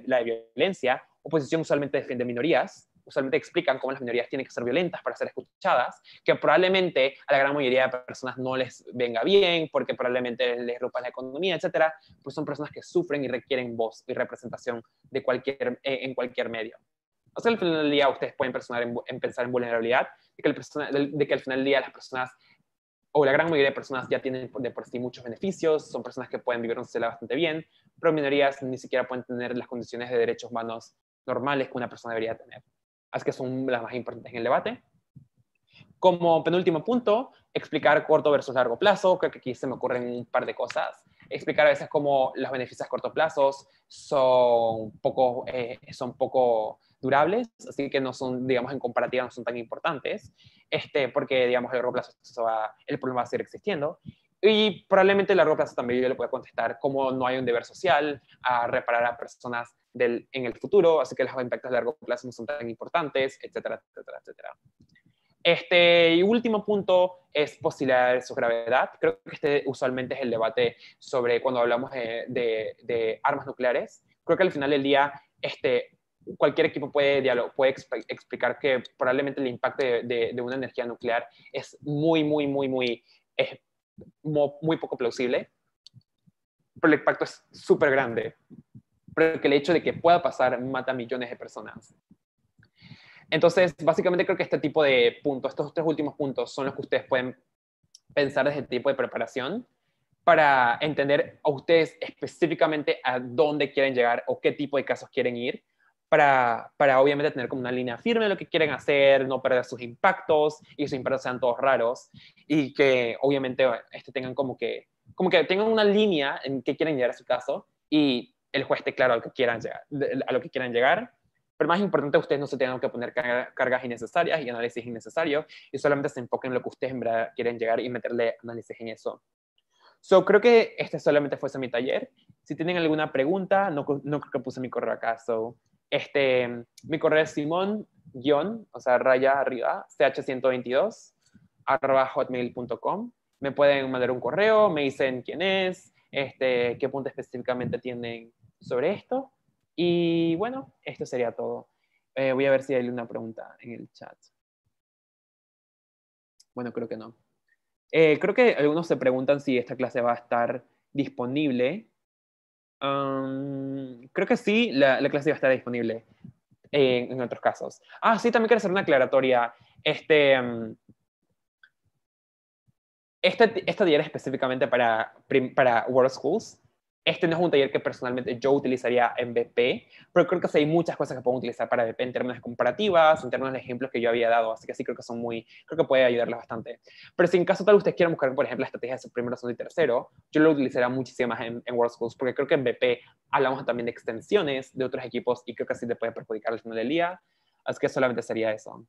Speaker 1: la violencia, oposición usualmente defiende minorías, usualmente explican cómo las minorías tienen que ser violentas para ser escuchadas, que probablemente a la gran mayoría de personas no les venga bien, porque probablemente les rompa la economía, etcétera, pues son personas que sufren y requieren voz y representación en cualquier medio. O sea, al final del día ustedes pueden pensar en vulnerabilidad, de que al final del día las personas, o la gran mayoría de personas ya tienen de por sí muchos beneficios, son personas que pueden vivir una sociedad bastante bien, pero minorías ni siquiera pueden tener las condiciones de derechos humanos normales que una persona debería tener. Así que son las más importantes en el debate. Como penúltimo punto, explicar corto versus largo plazo. Creo que aquí se me ocurren un par de cosas. Explicar a veces cómo los beneficios a corto plazo son poco durables, así que no son, digamos, en comparativa no son tan importantes, porque, digamos, a largo plazo el problema va a seguir existiendo. Y probablemente a largo plazo también yo le pueda contestar cómo no hay un deber social a reparar a personas en el futuro, así que los impactos a largo plazo no son tan importantes, etcétera, etcétera, etcétera. Y último punto es posibilidad de su gravedad. Creo que usualmente es el debate sobre cuando hablamos de armas nucleares. Creo que al final del día cualquier equipo puede explicar que probablemente el impacto de una energía nuclear es muy poco plausible, pero el impacto es súper grande. Pero que el hecho de que pueda pasar mata a millones de personas. Entonces, básicamente creo que este tipo de puntos, estos tres últimos puntos, son los que ustedes pueden pensar desde este tipo de preparación para entender a ustedes específicamente a dónde quieren llegar o qué tipo de casos quieren ir, para obviamente tener como una línea firme de lo que quieren hacer, no perder sus impactos y sus impactos sean todos raros y que obviamente tengan como que tengan una línea en que quieren llegar a su caso y el juez esté claro a lo que quieran llegar, a lo que quieran llegar. Pero más importante, ustedes no se tengan que poner cargas innecesarias y análisis innecesarios y solamente se enfoquen en lo que ustedes en verdad quieren llegar y meterle análisis en eso. So, creo que este solamente fuese mi taller. Si tienen alguna pregunta, no creo que puse mi correo acá. So, mi correo es Simón, o sea, raya arriba, ch122, @hotmail.com. Me pueden mandar un correo, me dicen quién es, qué punto específicamente tienen sobre esto. Y bueno, esto sería todo. Voy a ver si hay una pregunta en el chat. Bueno, creo que no. Creo que algunos se preguntan si esta clase va a estar disponible. Creo que sí, la clase va a estar disponible en otros casos. Ah, sí, también quiero hacer una aclaratoria. Este taller es específicamente para World Schools. Este no es un taller que personalmente yo utilizaría en BP, pero creo que sí hay muchas cosas que puedo utilizar para BP en términos de comparativas, en términos de ejemplos que yo había dado, así que sí creo que creo que puede ayudarles bastante. Pero si en caso tal ustedes quieran buscar, por ejemplo, la estrategia de su primero, segundo y tercero, yo lo utilizaría muchísimo más en World Schools, porque creo que en BP hablamos también de extensiones de otros equipos y creo que así te puede perjudicar al final del día, así que solamente sería eso.